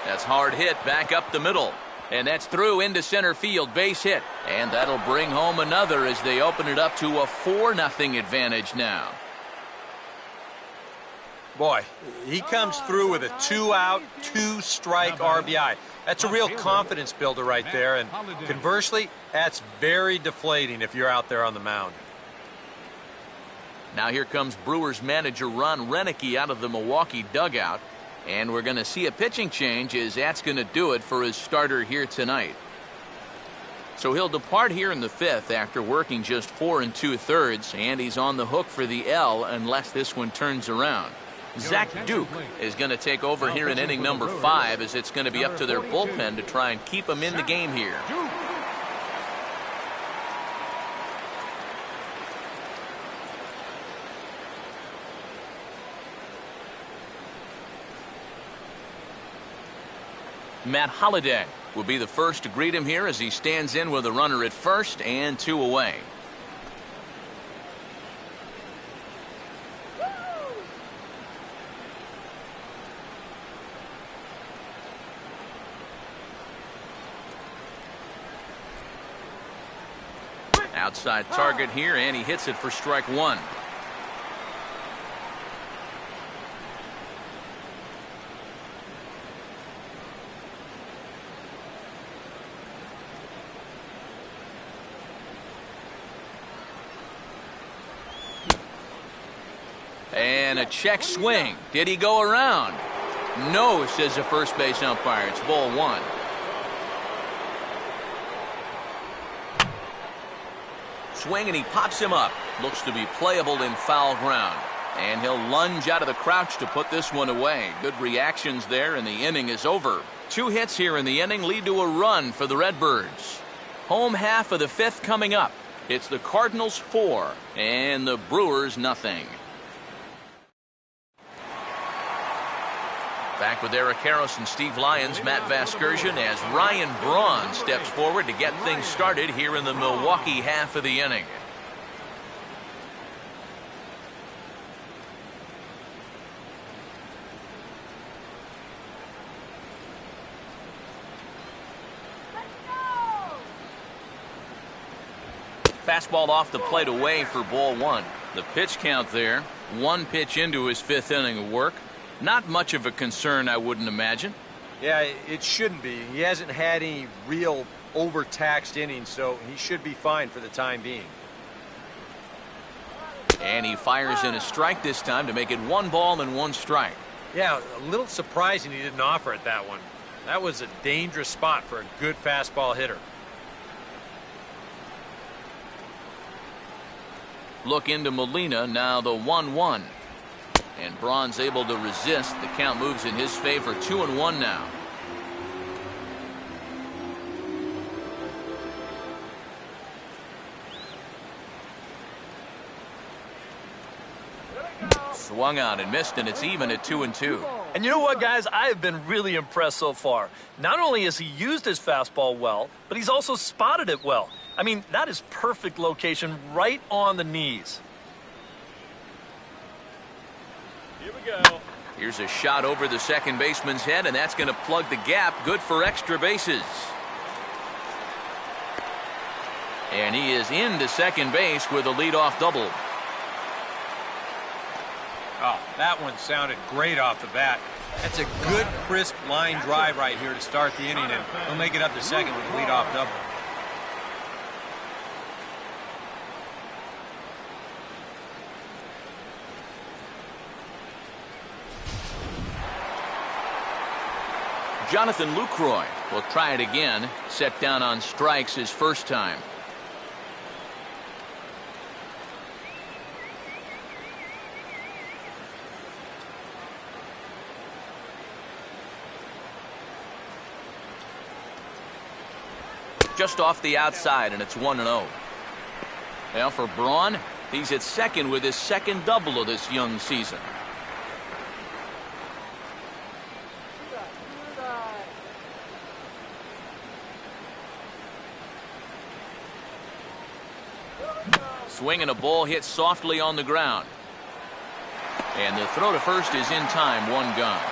A: That's hard hit back up the middle. And that's through into center field, base hit. And that'll bring home another as they open it up to a 4-0 advantage now.
D: Boy, he comes through with a 2-out, 2-strike RBI. That's a real confidence builder right there, and conversely, that's very deflating if you're out there on the mound.
A: Now here comes Brewers manager Ron Renicky out of the Milwaukee dugout. And we're going to see a pitching change as that's going to do it for his starter here tonight. So he'll depart here in the 5th after working just 4 2/3, and he's on the hook for the L unless this one turns around. Zach Duke is going to take over here in inning number 5 as it's going to be up to their bullpen to try and keep him in the game here. Matt Holliday will be the first to greet him here as he stands in with a runner at first and 2 away. Outside target here, and he hits it for strike 1. And a check swing. Did he go around? No, says the first base umpire. It's ball 1. Swing, and he pops him up. Looks to be playable in foul ground. And he'll lunge out of the crouch to put this one away. Good reactions there, and the inning is over. 2 hits here in the inning lead to a run for the Redbirds. Home half of the 5th coming up. It's the Cardinals 4 and the Brewers nothing. Back with Eric Harris and Steve Lyons, Matt Vasgersian, as Ryan Braun steps forward to get things started here in the Milwaukee half of the inning. Fastball off the plate away for ball 1. The pitch count there, 1 pitch into his 5th inning of work. Not much of a concern, I wouldn't imagine.
D: Yeah, it shouldn't be. He hasn't had any real overtaxed innings, so he should be fine for the time being.
A: And he fires in a strike this time to make it 1 ball and 1 strike.
D: Yeah, a little surprising he didn't offer it that one. That was a dangerous spot for a good fastball hitter.
A: Look into Molina, now the 1-1. And Braun's able to resist. The count moves in his favor, 2-1 now. Swung on and missed, and it's even at 2-2.
B: And you know what, guys? I have been really impressed so far. Not only has he used his fastball well, but he's also spotted it well. I mean, that is perfect location right on the knees.
C: Here we go.
A: Here's a shot over the second baseman's head, and that's going to plug the gap. Good for extra bases. And he is into second base with a leadoff double.
D: Oh, that one sounded great off the bat. That's a good, crisp line drive right here to start the inning, and he'll make it up to second with a leadoff double.
A: Jonathan Lucroy will try it again. Set down on strikes his first time. Just off the outside, and it's 1-0. Now for Braun, he's at second with his second double of this young season. Swinging a ball hit softly on the ground. And the throw to first is in time, one gone.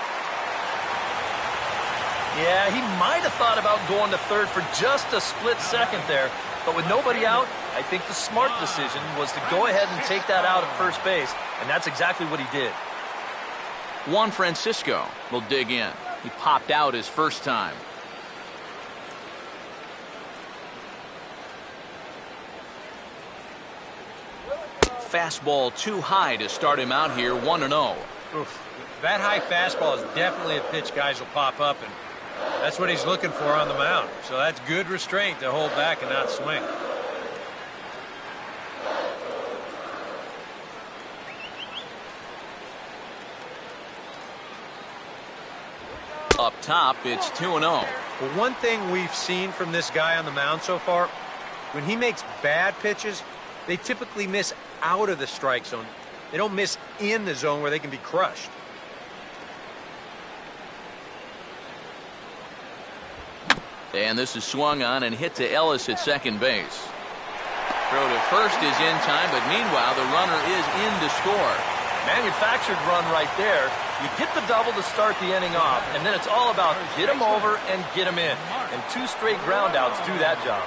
B: Yeah, he might have thought about going to third for just a split second there. But with nobody out, I think the smart decision was to go ahead and take that out at first base. And that's exactly what he did.
A: Juan Francisco will dig in. He popped out his first time. Fastball too high to start him out here, 1-0.
D: That high fastball is definitely a pitch guys will pop up, and that's what he's looking for on the mound. So that's good restraint to hold back and not swing.
A: Up top, it's 2-0.
D: Well, one thing we've seen from this guy on the mound so far, when he makes bad pitches, they typically miss out of the strike zone. They don't miss in the zone where they can be crushed.
A: And this is swung on and hit to Ellis at second base. Throw to first is in time, but meanwhile the runner is in to score.
B: Manufactured run right there. You get the double to start the inning off, and then it's all about get him over and get him in. And 2 straight groundouts do that job.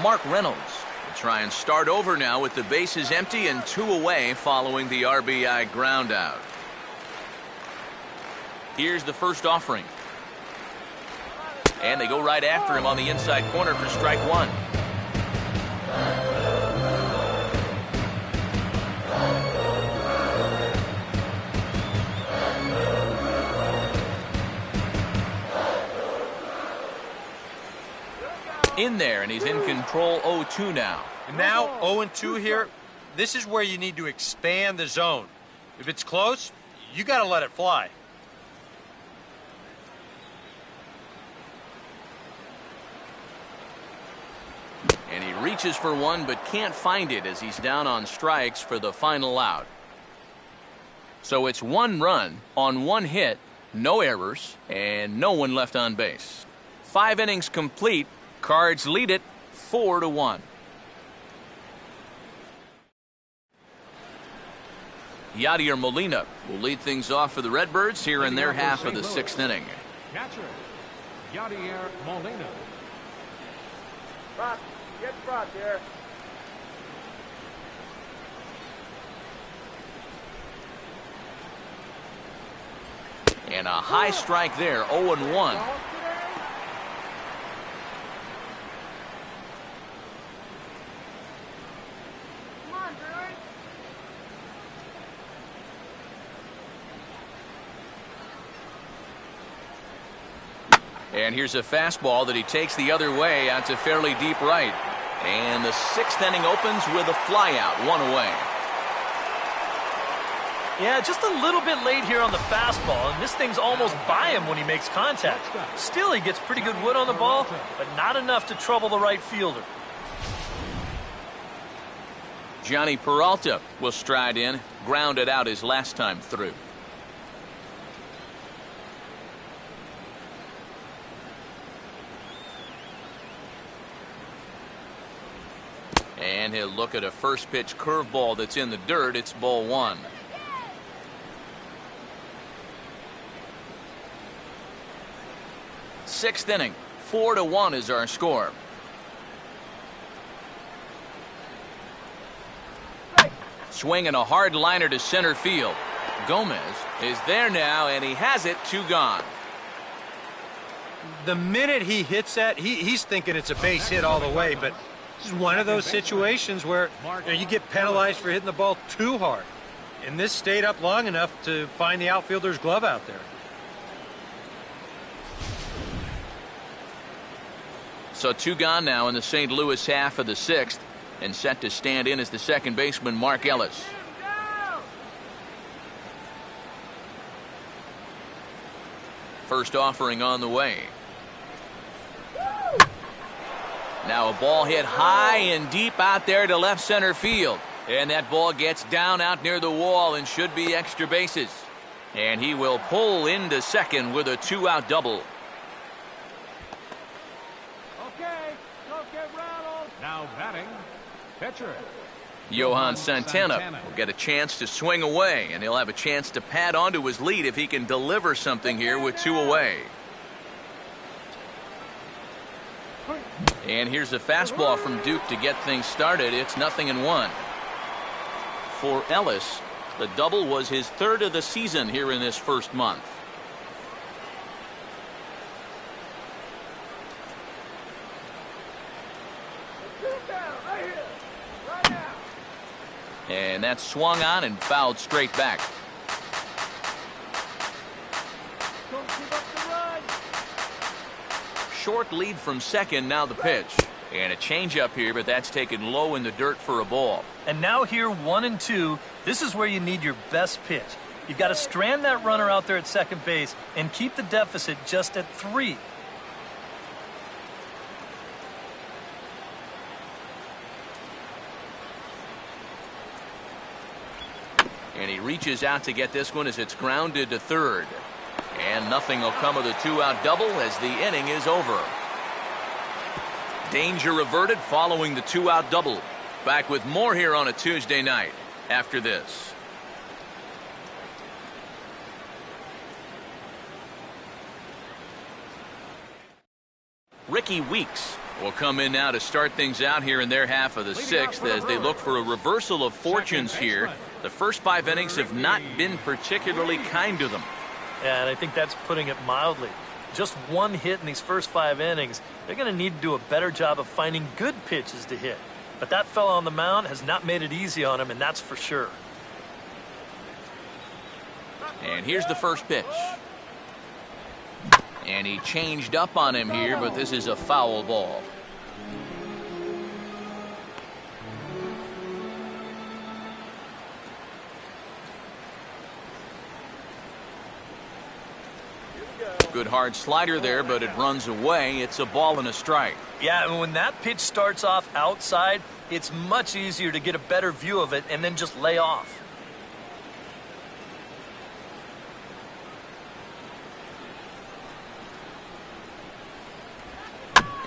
A: Mark Reynolds will try and start over now with the bases empty and 2 away following the RBI groundout. Here's the first offering. And they go right after him on the inside corner for strike one. In there, and he's in control 0-2 now.
D: And now 0-2 here. This is where you need to expand the zone. If it's close, you got to let it fly.
A: And he reaches for one but can't find it as he's down on strikes for the final out. So it's 1 run on 1 hit, no errors, and no one left on base. 5 innings complete. Cards lead it 4-1. Yadier Molina will lead things off for the Redbirds here in their half of the 6th inning.
E: Catcher, Yadier Molina.
C: Front. Get front here.
A: And a high strike there, 0-1. And here's a fastball that he takes the other way out to fairly deep right. And the 6th inning opens with a flyout, 1 away.
B: Yeah, just a little bit late here on the fastball, and this thing's almost by him when he makes contact. Still, he gets pretty good wood on the ball, but not enough to trouble the right fielder.
A: Johnny Peralta will stride in, grounded out his last time through. And he'll look at a first pitch curveball that's in the dirt. It's ball one. Sixth inning, 4-1 is our score. Swinging a hard liner to center field. Gomez is there now, and he has it. 2 gone.
D: The minute he hits that, he's thinking it's a base hit all the way, but this is one of those situations where you get penalized for hitting the ball too hard. And this stayed up long enough to find the outfielder's glove out there.
A: So 2 gone now in the St. Louis half of the 6th, and set to stand in as the second baseman, Mark Ellis. First offering on the way. Now a ball hit high and deep out there to left center field. And that ball gets down out near the wall and should be extra bases. And he will pull into second with a 2-out double.
C: Okay, don't get rattled.
E: Now batting, pitcher.
A: Johan Santana will get a chance to swing away, and he'll have a chance to pad onto his lead if he can deliver something here with 2 away. And here's a fastball from Duke to get things started. It's 0-1. For Ellis, the double was his 3rd of the season here in this first month.
C: Right here, right now.
A: And that's swung on and fouled straight back.
C: Don't give up the run.
A: Short lead from second, now the pitch. And a changeup here, but that's taken low in the dirt for a ball.
B: And now here, 1-2, this is where you need your best pitch. You've got to strand that runner out there at second base and keep the deficit just at 3.
A: And he reaches out to get this one as it's grounded to third. And nothing will come of the 2-out double as the inning is over. Danger averted following the 2-out double. Back with more here on a Tuesday night after this. Ricky Weeks will come in now to start things out here in their half of the 6th as they look for a reversal of fortunes here. The first 5 innings have not been particularly kind to them.
B: And I think that's putting it mildly. Just 1 hit in these first 5 innings. They're going to need to do a better job of finding good pitches to hit. But that fella on the mound has not made it easy on him, and that's for sure.
A: And here's the first pitch. And he changed up on him here, but this is a foul ball. Good hard slider there, but it runs away. It's a ball and a strike.
B: Yeah, and when that pitch starts off outside, it's much easier to get a better view of it and then just lay off.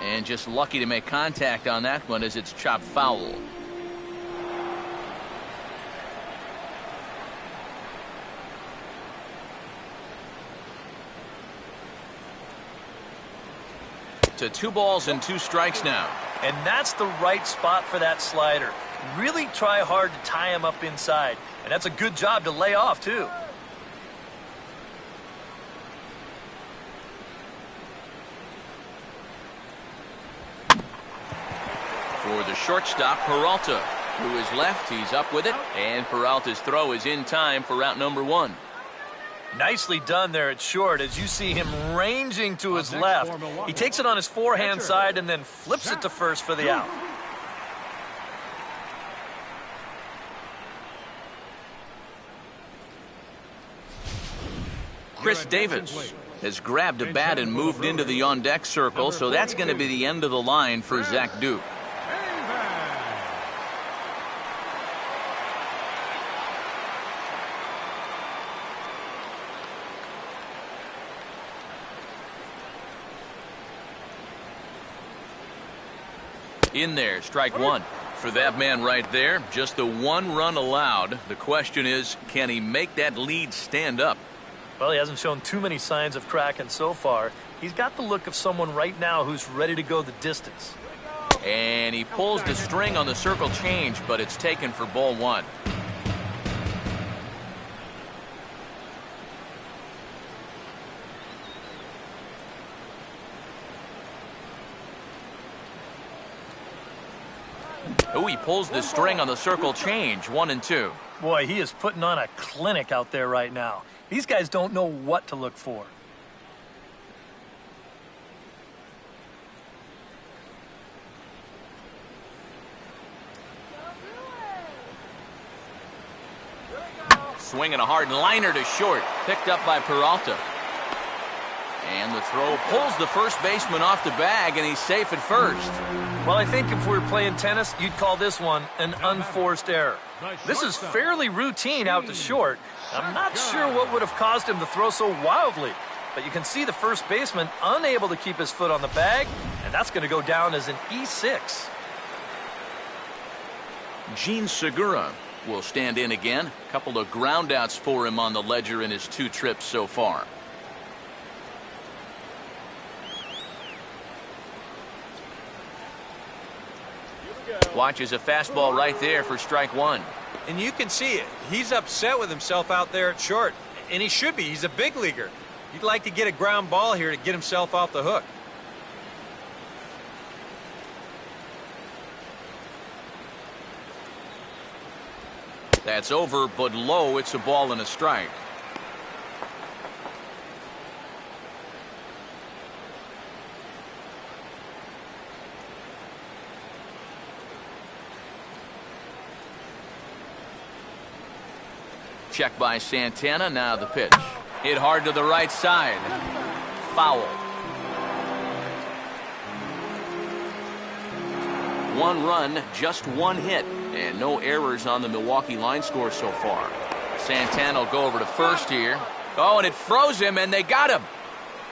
A: And just lucky to make contact on that one as it's chopped foul. To 2 balls and 2 strikes now.
B: And that's the right spot for that slider. Really try hard to tie him up inside. And that's a good job to lay off, too.
A: For the shortstop, Peralta, who is left. He's up with it. And Peralta's throw is in time for out number 1.
B: Nicely done there at short as you see him ranging to his left. He takes it on his forehand side and then flips it to first for the out.
A: Chris Davis has grabbed a bat and moved into the on-deck circle, so that's going to be the end of the line for Zach Duke. In there, strike one. For that man right there, just the one run allowed. The question is, can he make that lead stand up?
B: Well, he hasn't shown too many signs of cracking so far. He's got the look of someone right now who's ready to go the distance.
A: And he pulls the string on the circle change, but it's taken for ball one. Oh, he pulls the string on the circle change, 1-2.
B: Boy, he is putting on a clinic out there right now. These guys don't know what to look for.
A: Swinging a hard liner to short, picked up by Peralta. And the throw pulls the first baseman off the bag, and he's safe at first.
B: Well, I think if we were playing tennis, you'd call this one an unforced error. This is fairly routine out to short. I'm not sure what would have caused him to throw so wildly, but you can see the first baseman unable to keep his foot on the bag, and that's going to go down as an E6.
A: Gene Segura will stand in again. A couple of groundouts for him on the ledger in his 2 trips so far. Watches a fastball right there for strike one.
D: And you can see it. He's upset with himself out there at short. And he should be. He's a big leaguer. He'd like to get a ground ball here to get himself off the hook.
A: That's over, but low. It's a ball and a strike. Check by Santana. Now the pitch. Hit hard to the right side. Foul. 1 run, just 1 hit, and no errors on the Milwaukee line score so far. Santana will go over to first here. Oh, and it froze him, and they got him.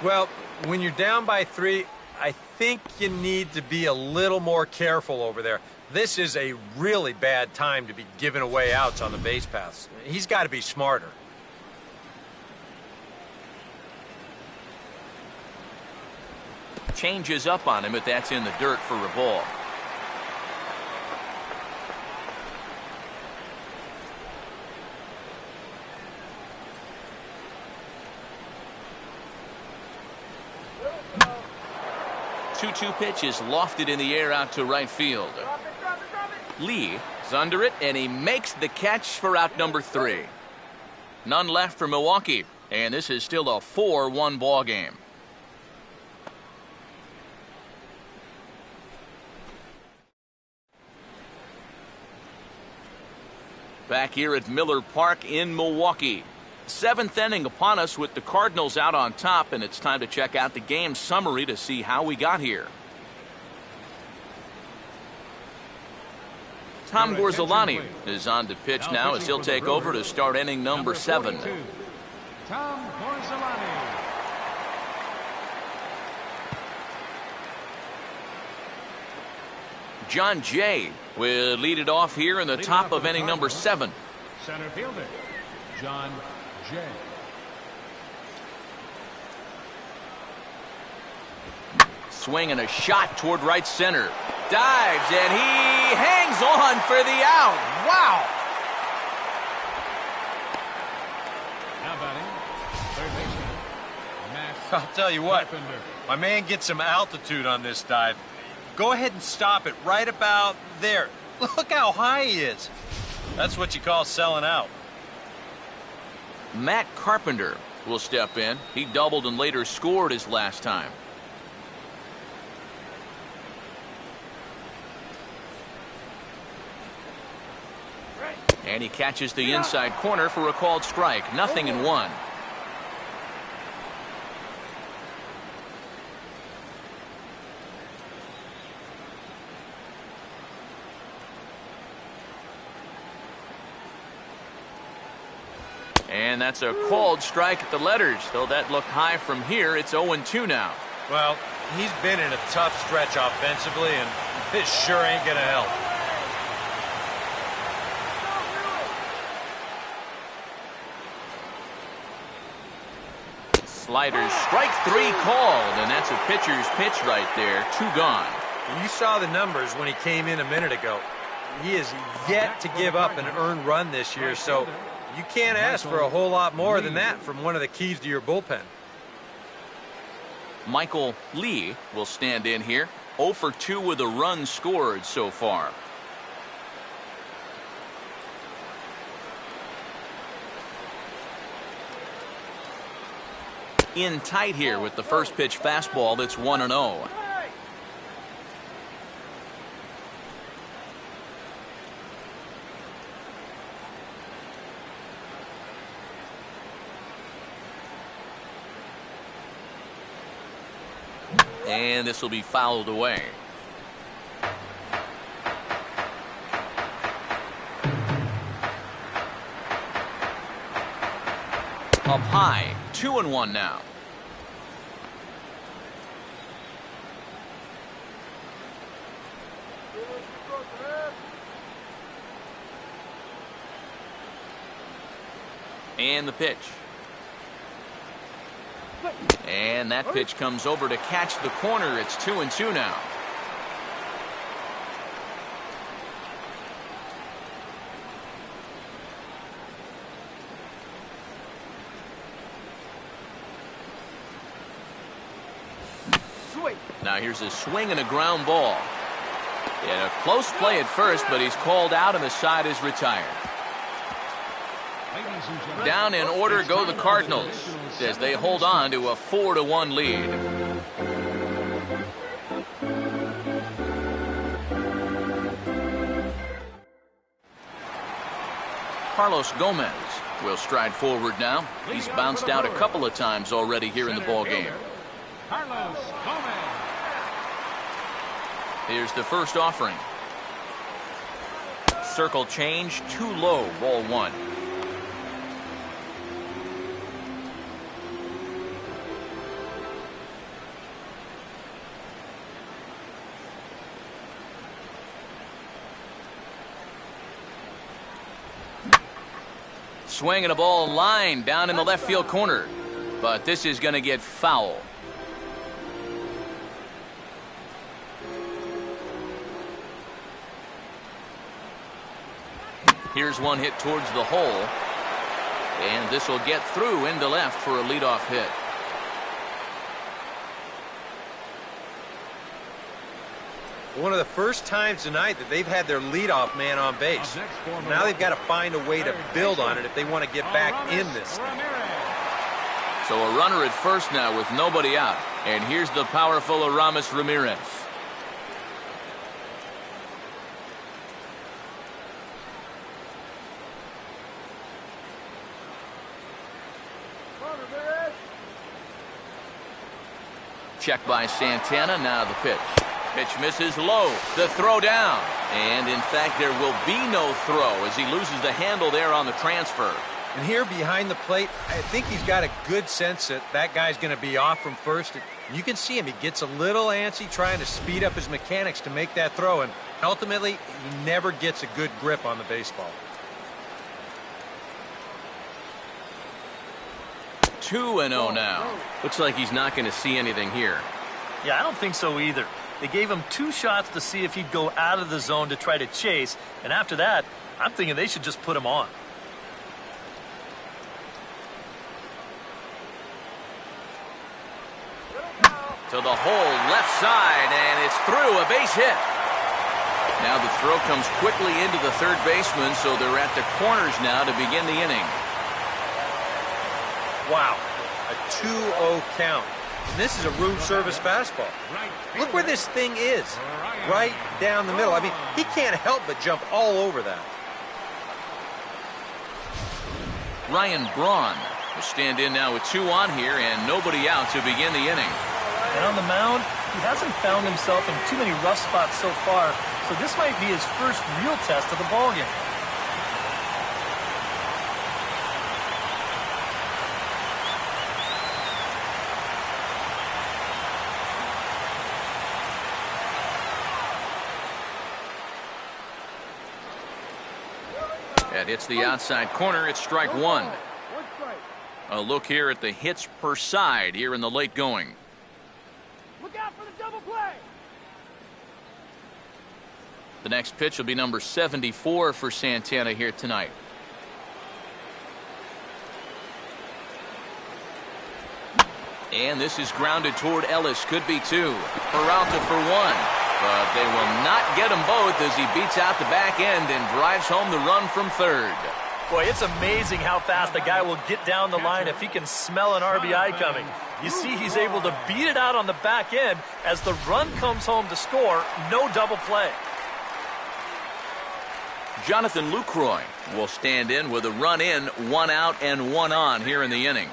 D: Well, when you're down by 3, I think you need to be a little more careful over there. This is a really bad time to be giving away outs on the base paths. He's got to be smarter.
A: Changes up on him, but that's in the dirt for a ball. Two pitch is lofted in the air out to right field. Lee is under it, and he makes the catch for out number 3. None left for Milwaukee, and this is still a 4-1 ball game. Back here at Miller Park in Milwaukee. 7th inning upon us with the Cardinals out on top, and it's time to check out the game summary to see how we got here. Tom Gorzolani is on to pitch now as he'll take over to start inning number 7.
E: Tom Gorzolani.
A: John Jay will lead it off here in the top of inning number 7.
E: Center fielder, John Jay.
A: Swing and a shot toward right center. Dives, and he hangs on for the out. Wow!
E: Now batting, third baseman, Matt
D: I'll tell you what,
E: Carpenter.
D: my man gets some altitude on this dive. Go ahead and stop it right about there. Look how high he is. That's what you call selling out.
A: Matt Carpenter will step in. He doubled and later scored his last time. And he catches the inside corner for a called strike. 0-1. And that's a called strike at the letters. Though that looked high from here, it's 0-2 now.
D: Well, he's been in a tough stretch offensively, and This sure ain't gonna help.
A: Sliders, strike 3 called, and that's a pitcher's pitch right there. 2 gone.
D: You saw the numbers when he came in a minute ago. He is yet to give up an earned run this year, so you can't ask for a whole lot more than that from one of the keys to your bullpen.
A: Michael Lee will stand in here. 0 for 2 with a run scored so far. In tight here with the first pitch fastball that's 1-0. And this will be fouled away. Up high, 2-1 now. And the pitch. And that pitch comes over to catch the corner. It's 2-2 now. Now here's a swing and a ground ball. Yeah, a close play at first, but he's called out and the side is retired. Down in order go the Cardinals as they hold on to a 4-1 lead. Carlos Gomez will stride forward now. He's bounced out a couple of times already here in the ball game.
E: Carlos Gomez.
A: Here's the first offering. Circle change, too low, ball 1. Swinging a ball line down in the left field corner, but this is going to get foul. Here's one hit towards the hole, and this will get through into left for a leadoff hit.
D: One of the first times tonight that they've had their leadoff man on base. Now they've got to find a way to build on it if they want to get back in this thing.
A: So a runner at first now with nobody out, and here's the powerful Aramis Ramirez. Check by Santana. Now the pitch. Pitch misses low. The throw down. And in fact, there will be no throw as he loses the handle there on the transfer.
D: And here behind the plate, I think he's got a good sense that that guy's going to be off from first. And you can see him. He gets a little antsy trying to speed up his mechanics to make that throw. And ultimately, he never gets a good grip on the baseball.
A: 2-0 now. Looks like he's not going to see anything here.
B: Yeah, I don't think so either. They gave him 2 shots to see if he'd go out of the zone to try to chase. And after that, I'm thinking they should just put him on.
A: To the hole, left side, and it's through, a base hit. Now the throw comes quickly into the third baseman, so they're at the corners now to begin the inning.
D: Wow, a 2-0 count. And this is a room service fastball. Look where this thing is, right down the middle. I mean, he can't help but jump all over that.
A: Ryan Braun will stand in now with 2 on here and nobody out to begin the inning.
B: And on the mound, he hasn't found himself in too many rough spots so far, so this might be his first real test of the ballgame.
A: That hits the outside corner. It's strike one.
C: One strike.
A: A look here at the hits per side here in the late going.
C: Look out for the double play.
A: The next pitch will be number 74 for Santana here tonight. And this is grounded toward Ellis. Could be two. Peralta for one. But they will not get them both as he beats out the back end and drives home the run from third.
B: Boy, it's amazing how fast a guy will get down the line if he can smell an RBI coming. You see he's able to beat it out on the back end as the run comes home to score. No double play.
A: Jonathan Lucroy will stand in with a run in, one out, and one on here in the inning.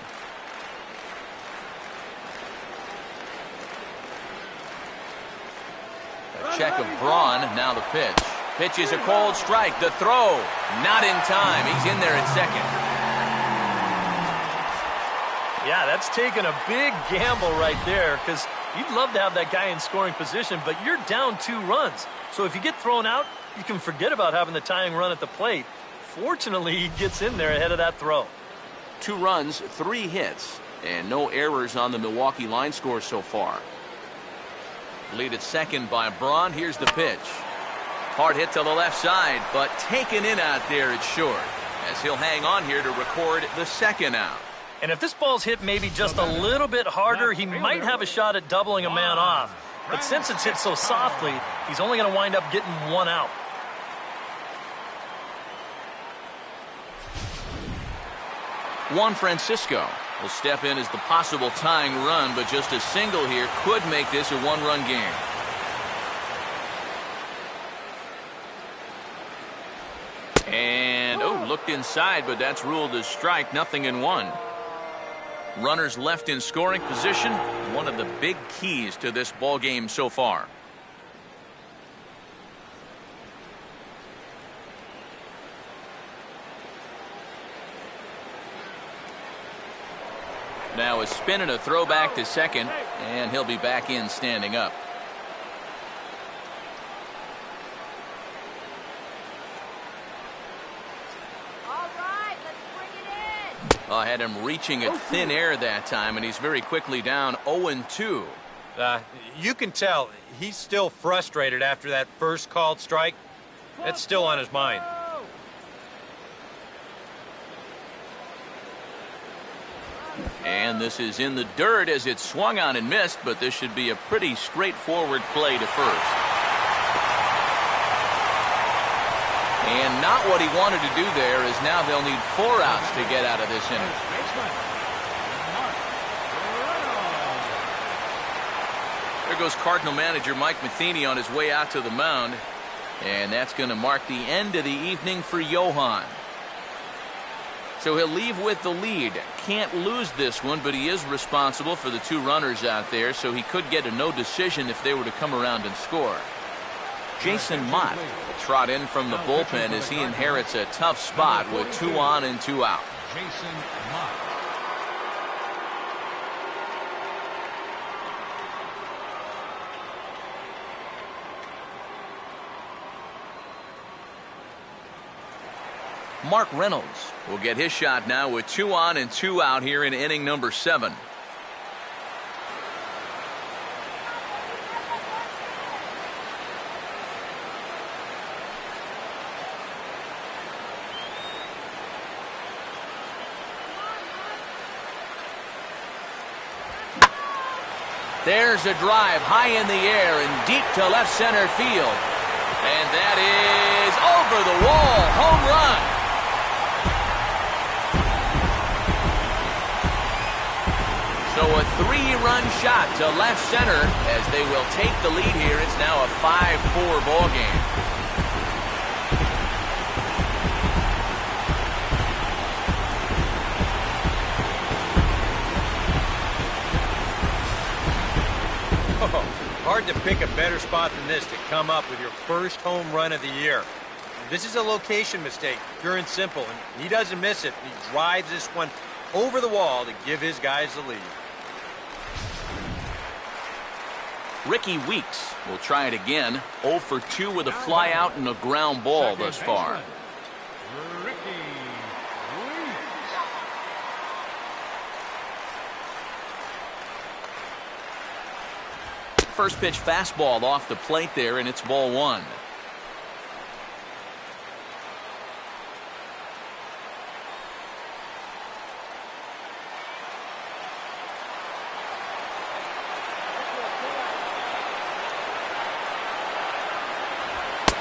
A: A check of Braun, now the pitch. Pitch is a cold strike. The throw, not in time. He's in there at second.
B: Yeah, that's taking a big gamble right there because you'd love to have that guy in scoring position, but you're down 2 runs. So if you get thrown out, you can forget about having the tying run at the plate. Fortunately, he gets in there ahead of that throw.
A: 2 runs, 3 hits, and no errors on the Milwaukee line score so far. Lead at second by Braun. Here's the pitch. Hard hit to the left side, but taken in out there it's short, as he'll hang on here to record the second out.
B: And if this ball's hit maybe just a little bit harder, he might have a shot at doubling a man off. But since it's hit so softly, he's only going to wind up getting 1 out.
A: Juan Francisco will step in as the possible tying run, but just a single here could make this a 1-run game. And, looked inside, but that's ruled as strike, nothing in 1. Runners left in scoring position, one of the big keys to this ball game so far. Now a spin and a throw back to second, and he'll be back in standing up.
C: All right, let's bring it in.
A: I had him reaching at thin air that time, and he's very quickly down 0-2.
D: You can tell he's still frustrated after that first called strike. That's still on his mind.
A: And this is in the dirt as it swung on and missed, but this should be a pretty straightforward play to first. And not what he wanted to do there, as now they'll need 4 outs to get out of this inning. There goes Cardinal manager Mike Matheny on his way out to the mound. And that's going to mark the end of the evening for Johan. So he'll leave with the lead. Can't lose this one, but he is responsible for the 2 runners out there, so he could get a no decision if they were to come around and score. Jason Mott will trot in from the bullpen as he inherits a tough spot with 2 on and 2 out.
E: Jason Mott.
A: Mark Reynolds will get his shot now with 2 on and 2 out here in inning number 7. There's a drive high in the air and deep to left center field. And that is over the wall, home run. So a 3-run shot to left center as they will take the lead here. It's now a 5-4 ball game.
D: Hard to pick a better spot than this to come up with your first home run of the year. This is a location mistake, pure and simple, and he doesn't miss it. He drives this one over the wall to give his guys the lead.
A: Ricky Weeks will try it again. 0 for 2 with a fly out and a ground ball thus far. First pitch fastball off the plate there, and it's ball one.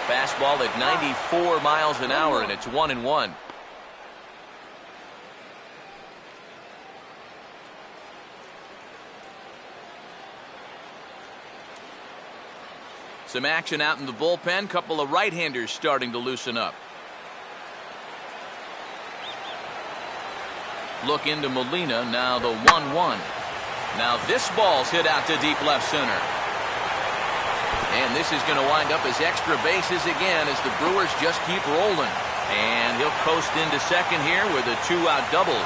A: Fastball at 94 miles an hour, and it's 1-1. Some action out in the bullpen. Couple of right-handers starting to loosen up. Look into Molina. Now the 1-1. Now this ball's hit out to deep left center. And this is going to wind up as extra bases again as the Brewers just keep rolling. And he'll coast into second here with a 2-out double.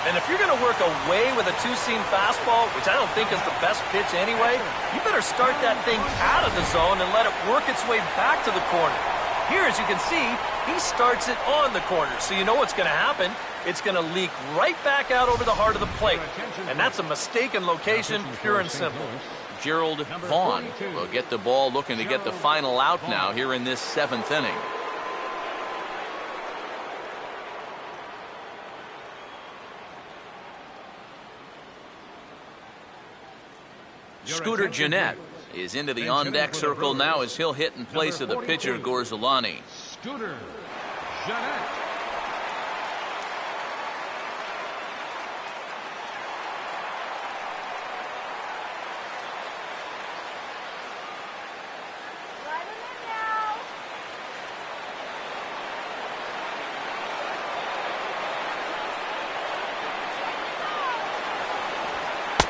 B: And if you're going to work away with a two-seam fastball, which I don't think is the best pitch anyway, you better start that thing out of the zone and let it work its way back to the corner. Here, as you can see, he starts it on the corner, so you know what's going to happen. It's going to leak right back out over the heart of the plate. And that's a mistaken location, pure and simple.
A: Gerald Vaughn will get the ball, looking to get the final out now here in this 7th inning. Scooter Gennett is into the on-deck circle now as he'll hit in place of the pitcher Gorzolani.
E: Scooter Gennett.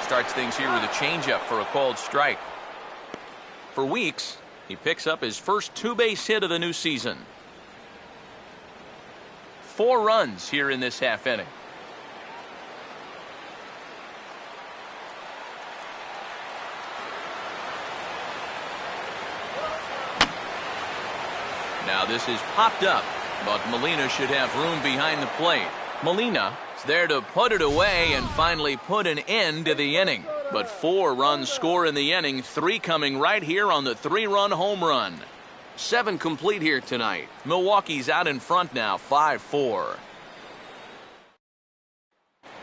A: Starts things here with a changeup for a called strike. For Weeks, he picks up his first two-base hit of the new season. 4 runs here in this half inning. Now this is popped up, but Molina should have room behind the plate. Molina is there to put it away and finally put an end to the inning. But 4 runs score in the inning, 3 coming right here on the 3-run home run. 7 complete here tonight. Milwaukee's out in front now, 5-4.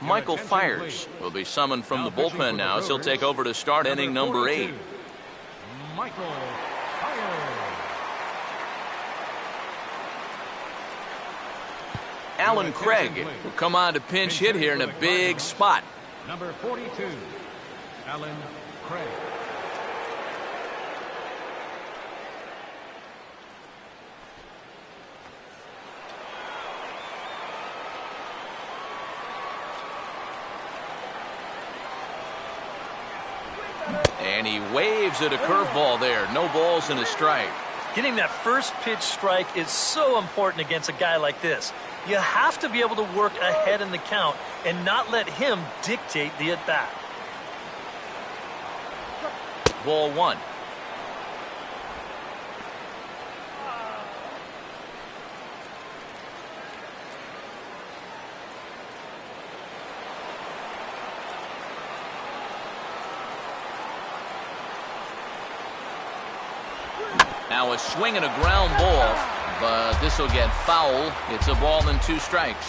A: Michael Fiers will be summoned from the bullpen now as he'll take over to start inning number 8.
E: Michael Fiers.
A: Alan Craig will come on to pinch hit here in a big spot.
E: Number 42, Alan Craig.
A: And he waves at a curveball there. No balls and a strike.
B: Getting that first pitch strike is so important against a guy like this. You have to be able to work ahead in the count and not let him dictate the at-bat.
A: Ball 1. Now a swing and a ground ball, but this will get foul. It's a ball and 2 strikes.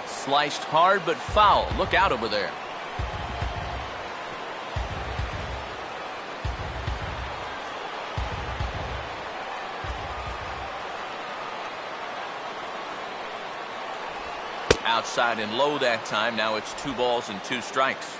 A: Sliced hard but foul. Look out over there. Outside and low that time. Now it's 2 balls and 2 strikes.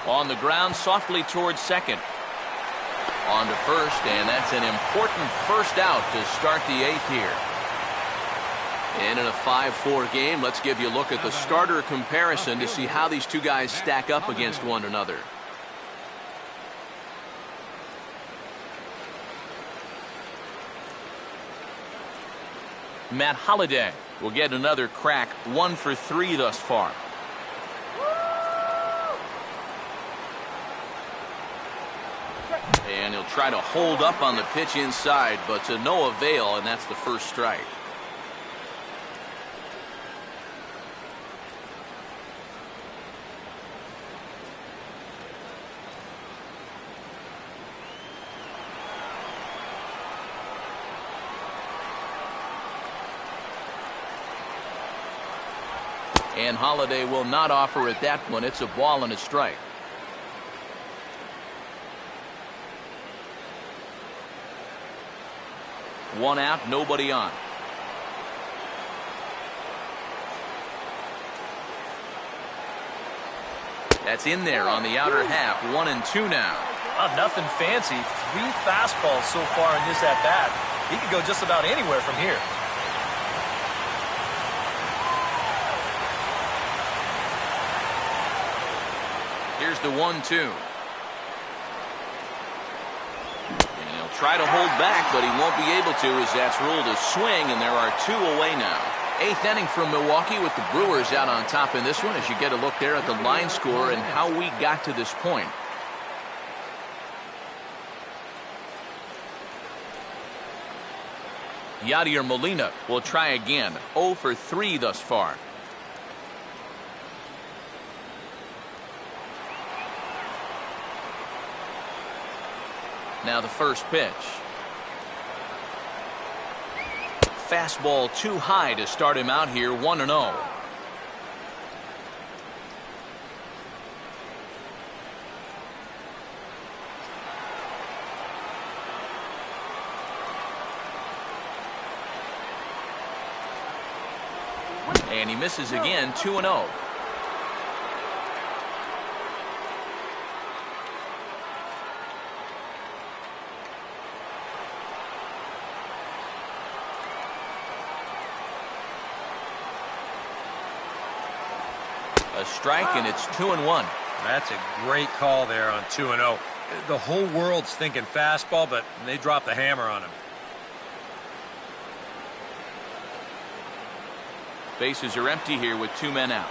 A: On the ground, softly towards second. On to first, and that's an important first out to start the 8th here. And in a 5-4 game, let's give you a look at the starter comparison to see how these two guys stack up against one another. Matt Holliday will get another crack, 1 for 3 thus far. And he'll try to hold up on the pitch inside, but to no avail, and that's the first strike. And Holliday will not offer at that one. It's a ball and a strike. One out, nobody on. That's in there on the outer half. 1-2 now.
B: Nothing fancy. 3 fastballs so far in this at-bat. He could go just about anywhere from here.
A: Here's the 1-2. And he'll try to hold back, but he won't be able to as that's ruled a swing, and there are 2 away now. 8th inning from Milwaukee with the Brewers out on top in this one as you get a look there at the line score and how we got to this point. Yadier Molina will try again. 0 for 3 thus far. Now the first pitch. Fastball too high to start him out here. 1-0. And he misses again. 2-0. A strike, and it's 2-1.
D: That's a great call there on 2-0. The whole world's thinking fastball, but they drop the hammer on him.
A: Bases are empty here with 2 men out.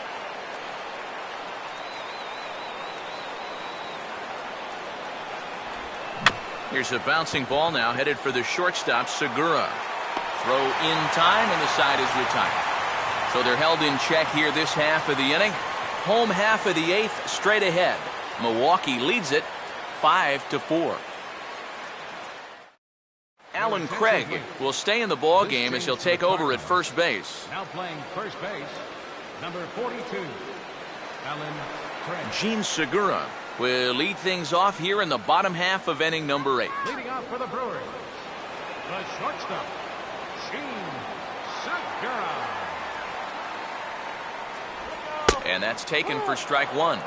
A: Here's a bouncing ball now headed for the shortstop, Segura. Throw in time, and the side is retired. So they're held in check here this half of the inning. Home half of the 8th straight ahead. Milwaukee leads it 5-4. Alan Craig will stay in the ball game as he'll take over at first base.
E: Now playing first base, number 42, Alan Craig.
A: Gene Segura will lead things off here in the bottom half of inning number 8.
E: Leading off for the Brewers, the shortstop, Gene Segura.
A: And that's taken for strike 1.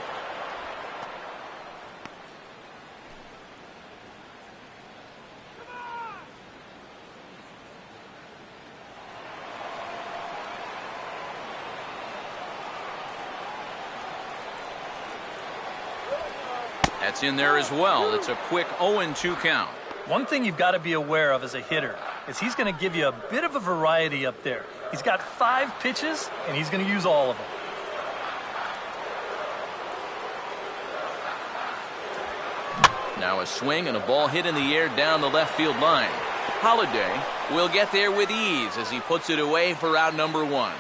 A: That's in there as well. It's a quick 0-2 count.
B: One thing you've got to be aware of as a hitter is he's going to give you a bit of a variety up there. He's got 5 pitches, and he's going to use all of them.
A: Now a swing and a ball hit in the air down the left field line. Holliday will get there with ease as he puts it away for out number 1.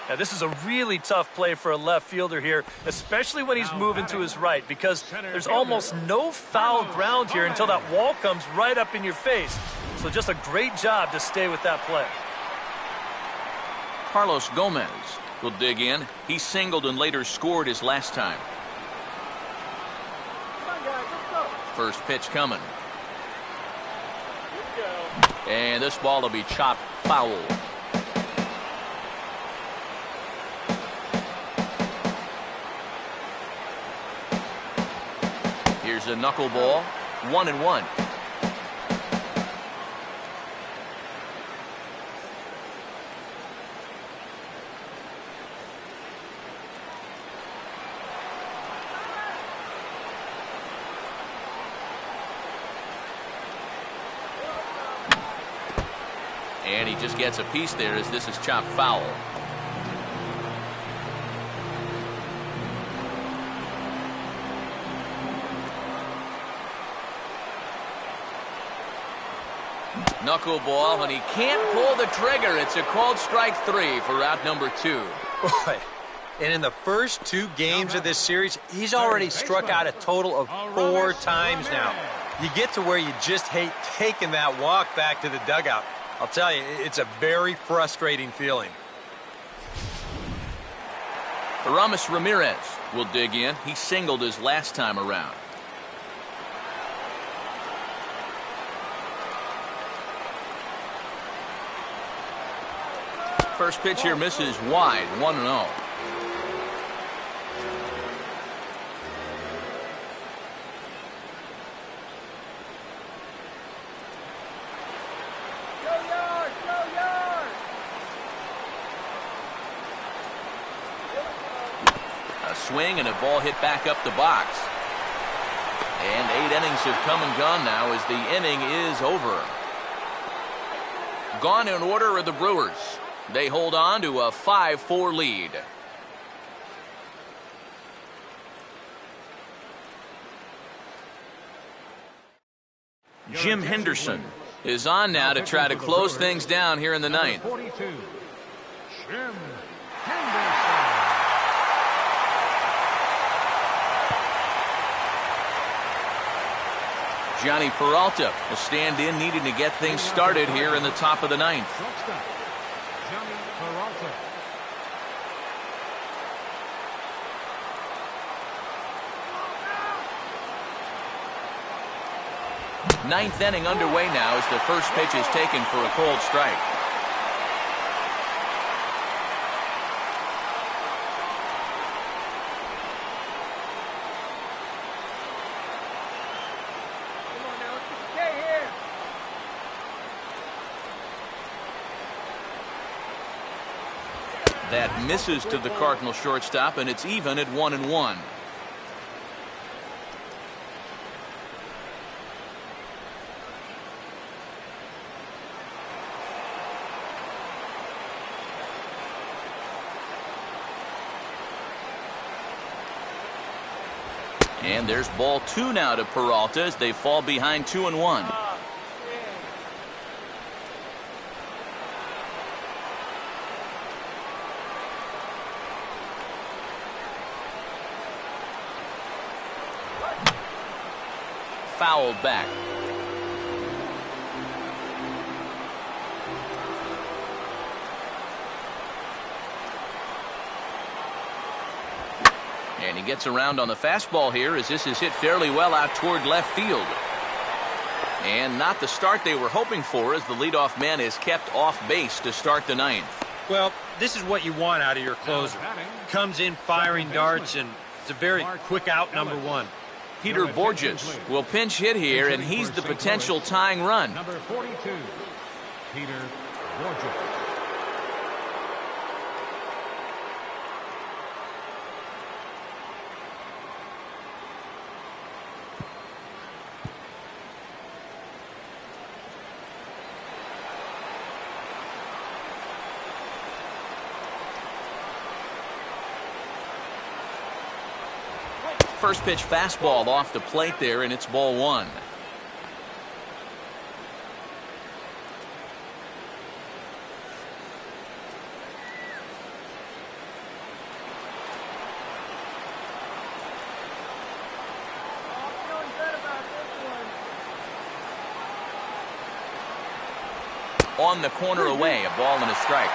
B: Now, this is a really tough play for a left fielder here, especially when he's moving to his right, because there's almost no foul ground here until that wall comes right up in your face. So just a great job to stay with that play.
A: Carlos Gomez will dig in. He singled and later scored his last time. First pitch coming. And this ball will be chopped foul. Here's a knuckleball. 1-1. And he just gets a piece there as this is chopped foul. Knuckleball, and he can't pull the trigger. It's a called strike 3 for out number 2.
D: Boy, and in the first 2 games of this series, he's already struck out a total of 4 times now. You get to where you just hate taking that walk back to the dugout. I'll tell you, it's a very frustrating feeling.
A: Aramis Ramirez will dig in. He singled his last time around. First pitch here misses wide, 1-0. A swing and a ball hit back up the box. And 8 innings have come and gone now as the inning is over. Gone in order are the Brewers. They hold on to a 5-4 lead. Jim Henderson is on now to try to close things down here in the ninth.
E: 42, Jim Henderson.
A: Johnny Peralta will stand in, needing to get things started here in the top of the ninth.
E: Shortstop, Johnny Peralta.
A: Ninth inning underway now as the first pitch is taken for a cold strike. That misses to the Cardinal shortstop, and it's even at 1-1. And there's ball 2 now to Peralta as they fall behind 2-1. Fouled back. And he gets around on the fastball here as this is hit fairly well out toward left field. And not the start they were hoping for as the leadoff man is kept off base to start the ninth.
D: Well, this is what you want out of your closer. Comes in firing darts, and it's a very quick out, number 1.
A: Peter Borges will pinch hit here, and he's the potential tying run.
E: Number 42, Peter Borges.
A: First pitch fastball off the plate there, and it's ball 1. On the corner away, a ball and a strike.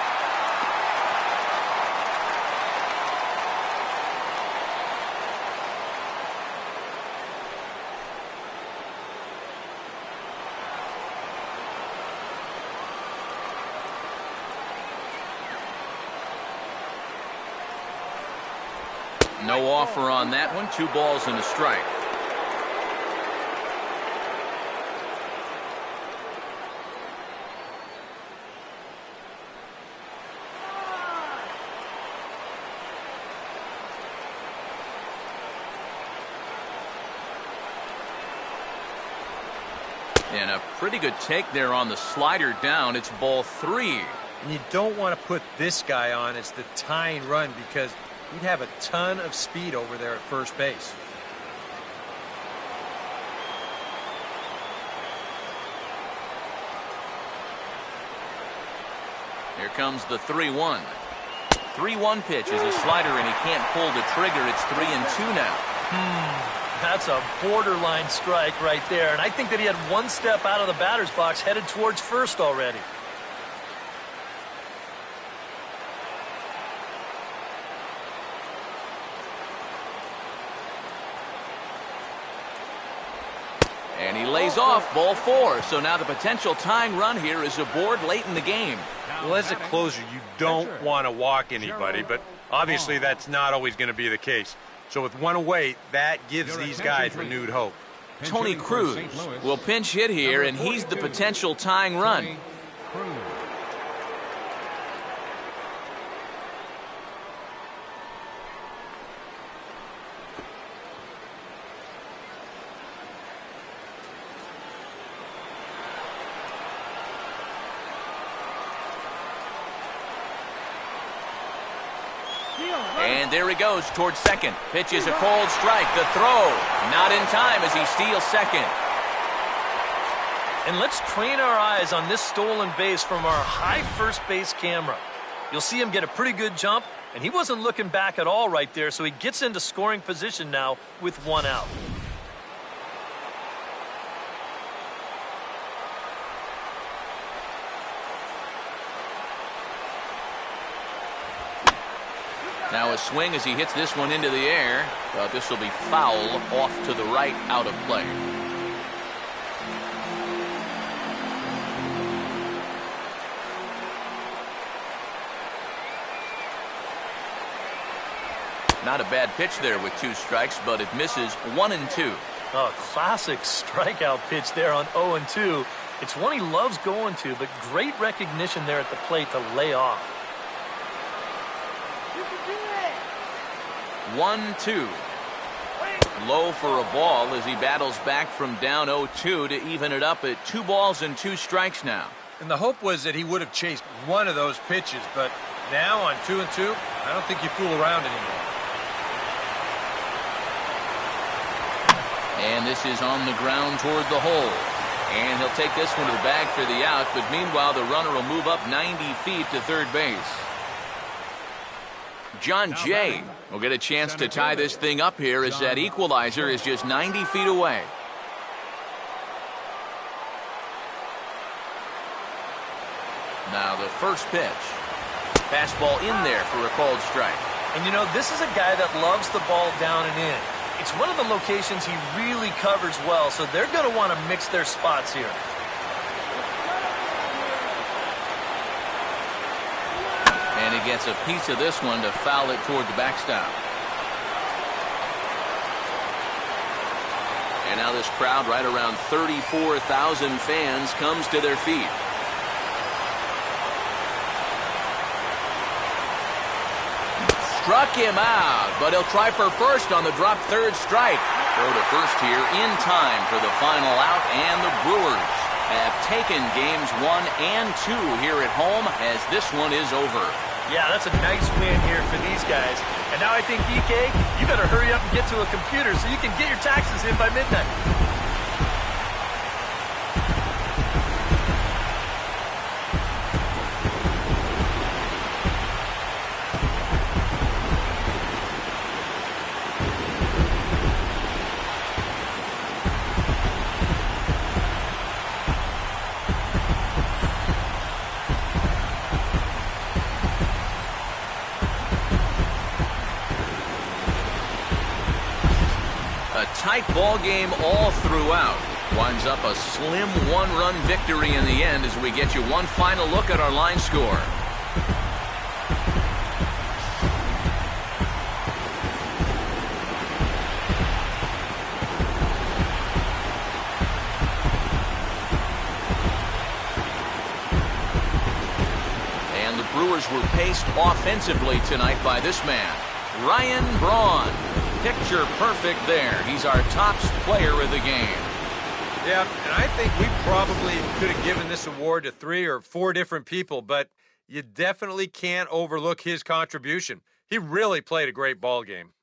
A: No offer on that one. 2 balls and a strike. And a pretty good take there on the slider down. It's ball 3.
D: And you don't want to put this guy on as the tying run because he'd have a ton of speed over there at first base.
A: Here comes the 3-1. 3-1 pitch is a slider, and he can't pull the trigger. It's 3-2 now.
B: That's a borderline strike right there. And I think that he had one step out of the batter's box headed towards first already.
A: And he lays off ball 4. So now the potential tying run here is aboard late in the game.
D: Well, as a closer, you don't want to walk anybody, but obviously that's not always going to be the case. So with one away, that gives these guys renewed hope.
A: Tony Cruz will pinch hit here, and he's the potential tying run. And there he goes towards second. Pitch is a cold strike. The throw not in time as he steals second.
B: And let's train our eyes on this stolen base from our high first base camera. You'll see him get a pretty good jump, and he wasn't looking back at all right there, so he gets into scoring position now with one out.
A: Now a swing as he hits this one into the air, but this will be foul off to the right, out of play. Not a bad pitch there with 2 strikes, but it misses 1-2.
B: Oh, classic strikeout pitch there on 0-2. It's one he loves going to, but great recognition there at the plate to lay off.
A: 1-2. Low for a ball as he battles back from down 0-2 to even it up at 2 balls and 2 strikes now.
D: And the hope was that he would have chased one of those pitches, but now on 2-2, I don't think you fool around anymore.
A: And this is on the ground toward the hole. And he'll take this one to the bag for the out, but meanwhile the runner will move up 90 feet to third base. John Jay will get a chance to tie this thing up here as that equalizer is just 90 feet away. Now the first pitch. Fastball in there for a called strike.
B: And you know, this is a guy that loves the ball down and in. It's one of the locations he really covers well, so they're going to want to mix their spots here.
A: And he gets a piece of this one to foul it toward the backstop. And now this crowd, right around 34,000 fans, comes to their feet. Struck him out, but he'll try for first on the drop third strike. Throw to first here in time for the final out, and the Brewers have taken games 1 and 2 here at home as this one is over.
B: Yeah, that's a nice win here for these guys. And now I think, DK, you better hurry up and get to a computer so you can get your taxes in by midnight.
A: Tight ball game all throughout. Winds up a slim 1-run victory in the end as we get you one final look at our line score. And the Brewers were paced offensively tonight by this man, Ryan Braun. Picture perfect there. He's our top player of the game.
D: Yeah, and I think we probably could have given this award to 3 or 4 different people, but you definitely can't overlook his contribution. He really played a great ball game.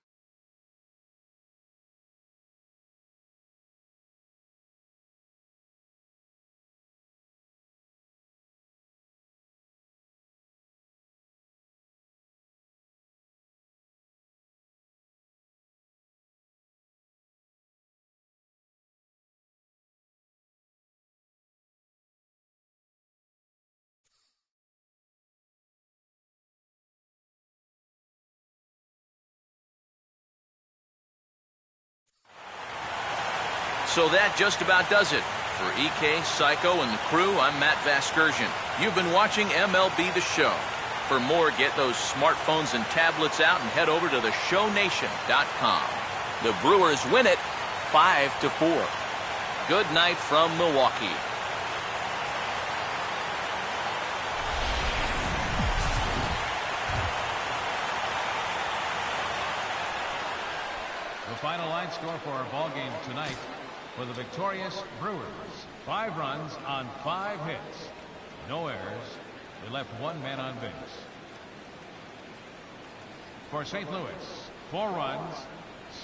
A: So that just about does it. For EK, Psycho, and the crew, I'm Matt Vasgersian. You've been watching MLB The Show. For more, get those smartphones and tablets out and head over to theshownation.com. The Brewers win it 5-4. Good night from Milwaukee.
E: The final line score for our ball game tonight for the victorious Brewers. 5 runs on 5 hits. No errors. They left 1 man on base. For St. Louis, 4 runs,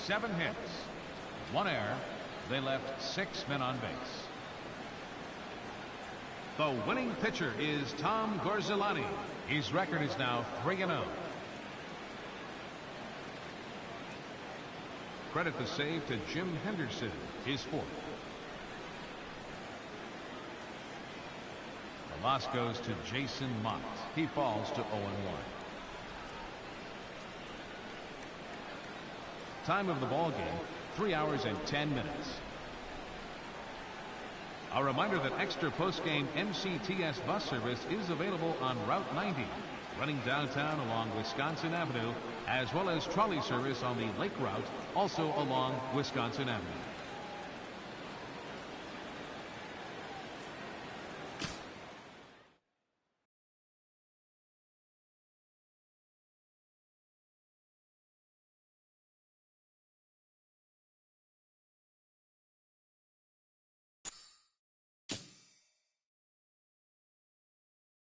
E: 7 hits, 1 error. They left 6 men on base. The winning pitcher is Tom Gorzolani. His record is now 3-0. Credit the save to Jim Henderson, his 4th. The loss goes to Jason Mott. He falls to 0-1. Time of the ball game, 3 hours and 10 minutes. A reminder that extra post-game MCTS bus service is available on Route 90, running downtown along Wisconsin Avenue, as well as trolley service on the Lake Route, also along Wisconsin Avenue.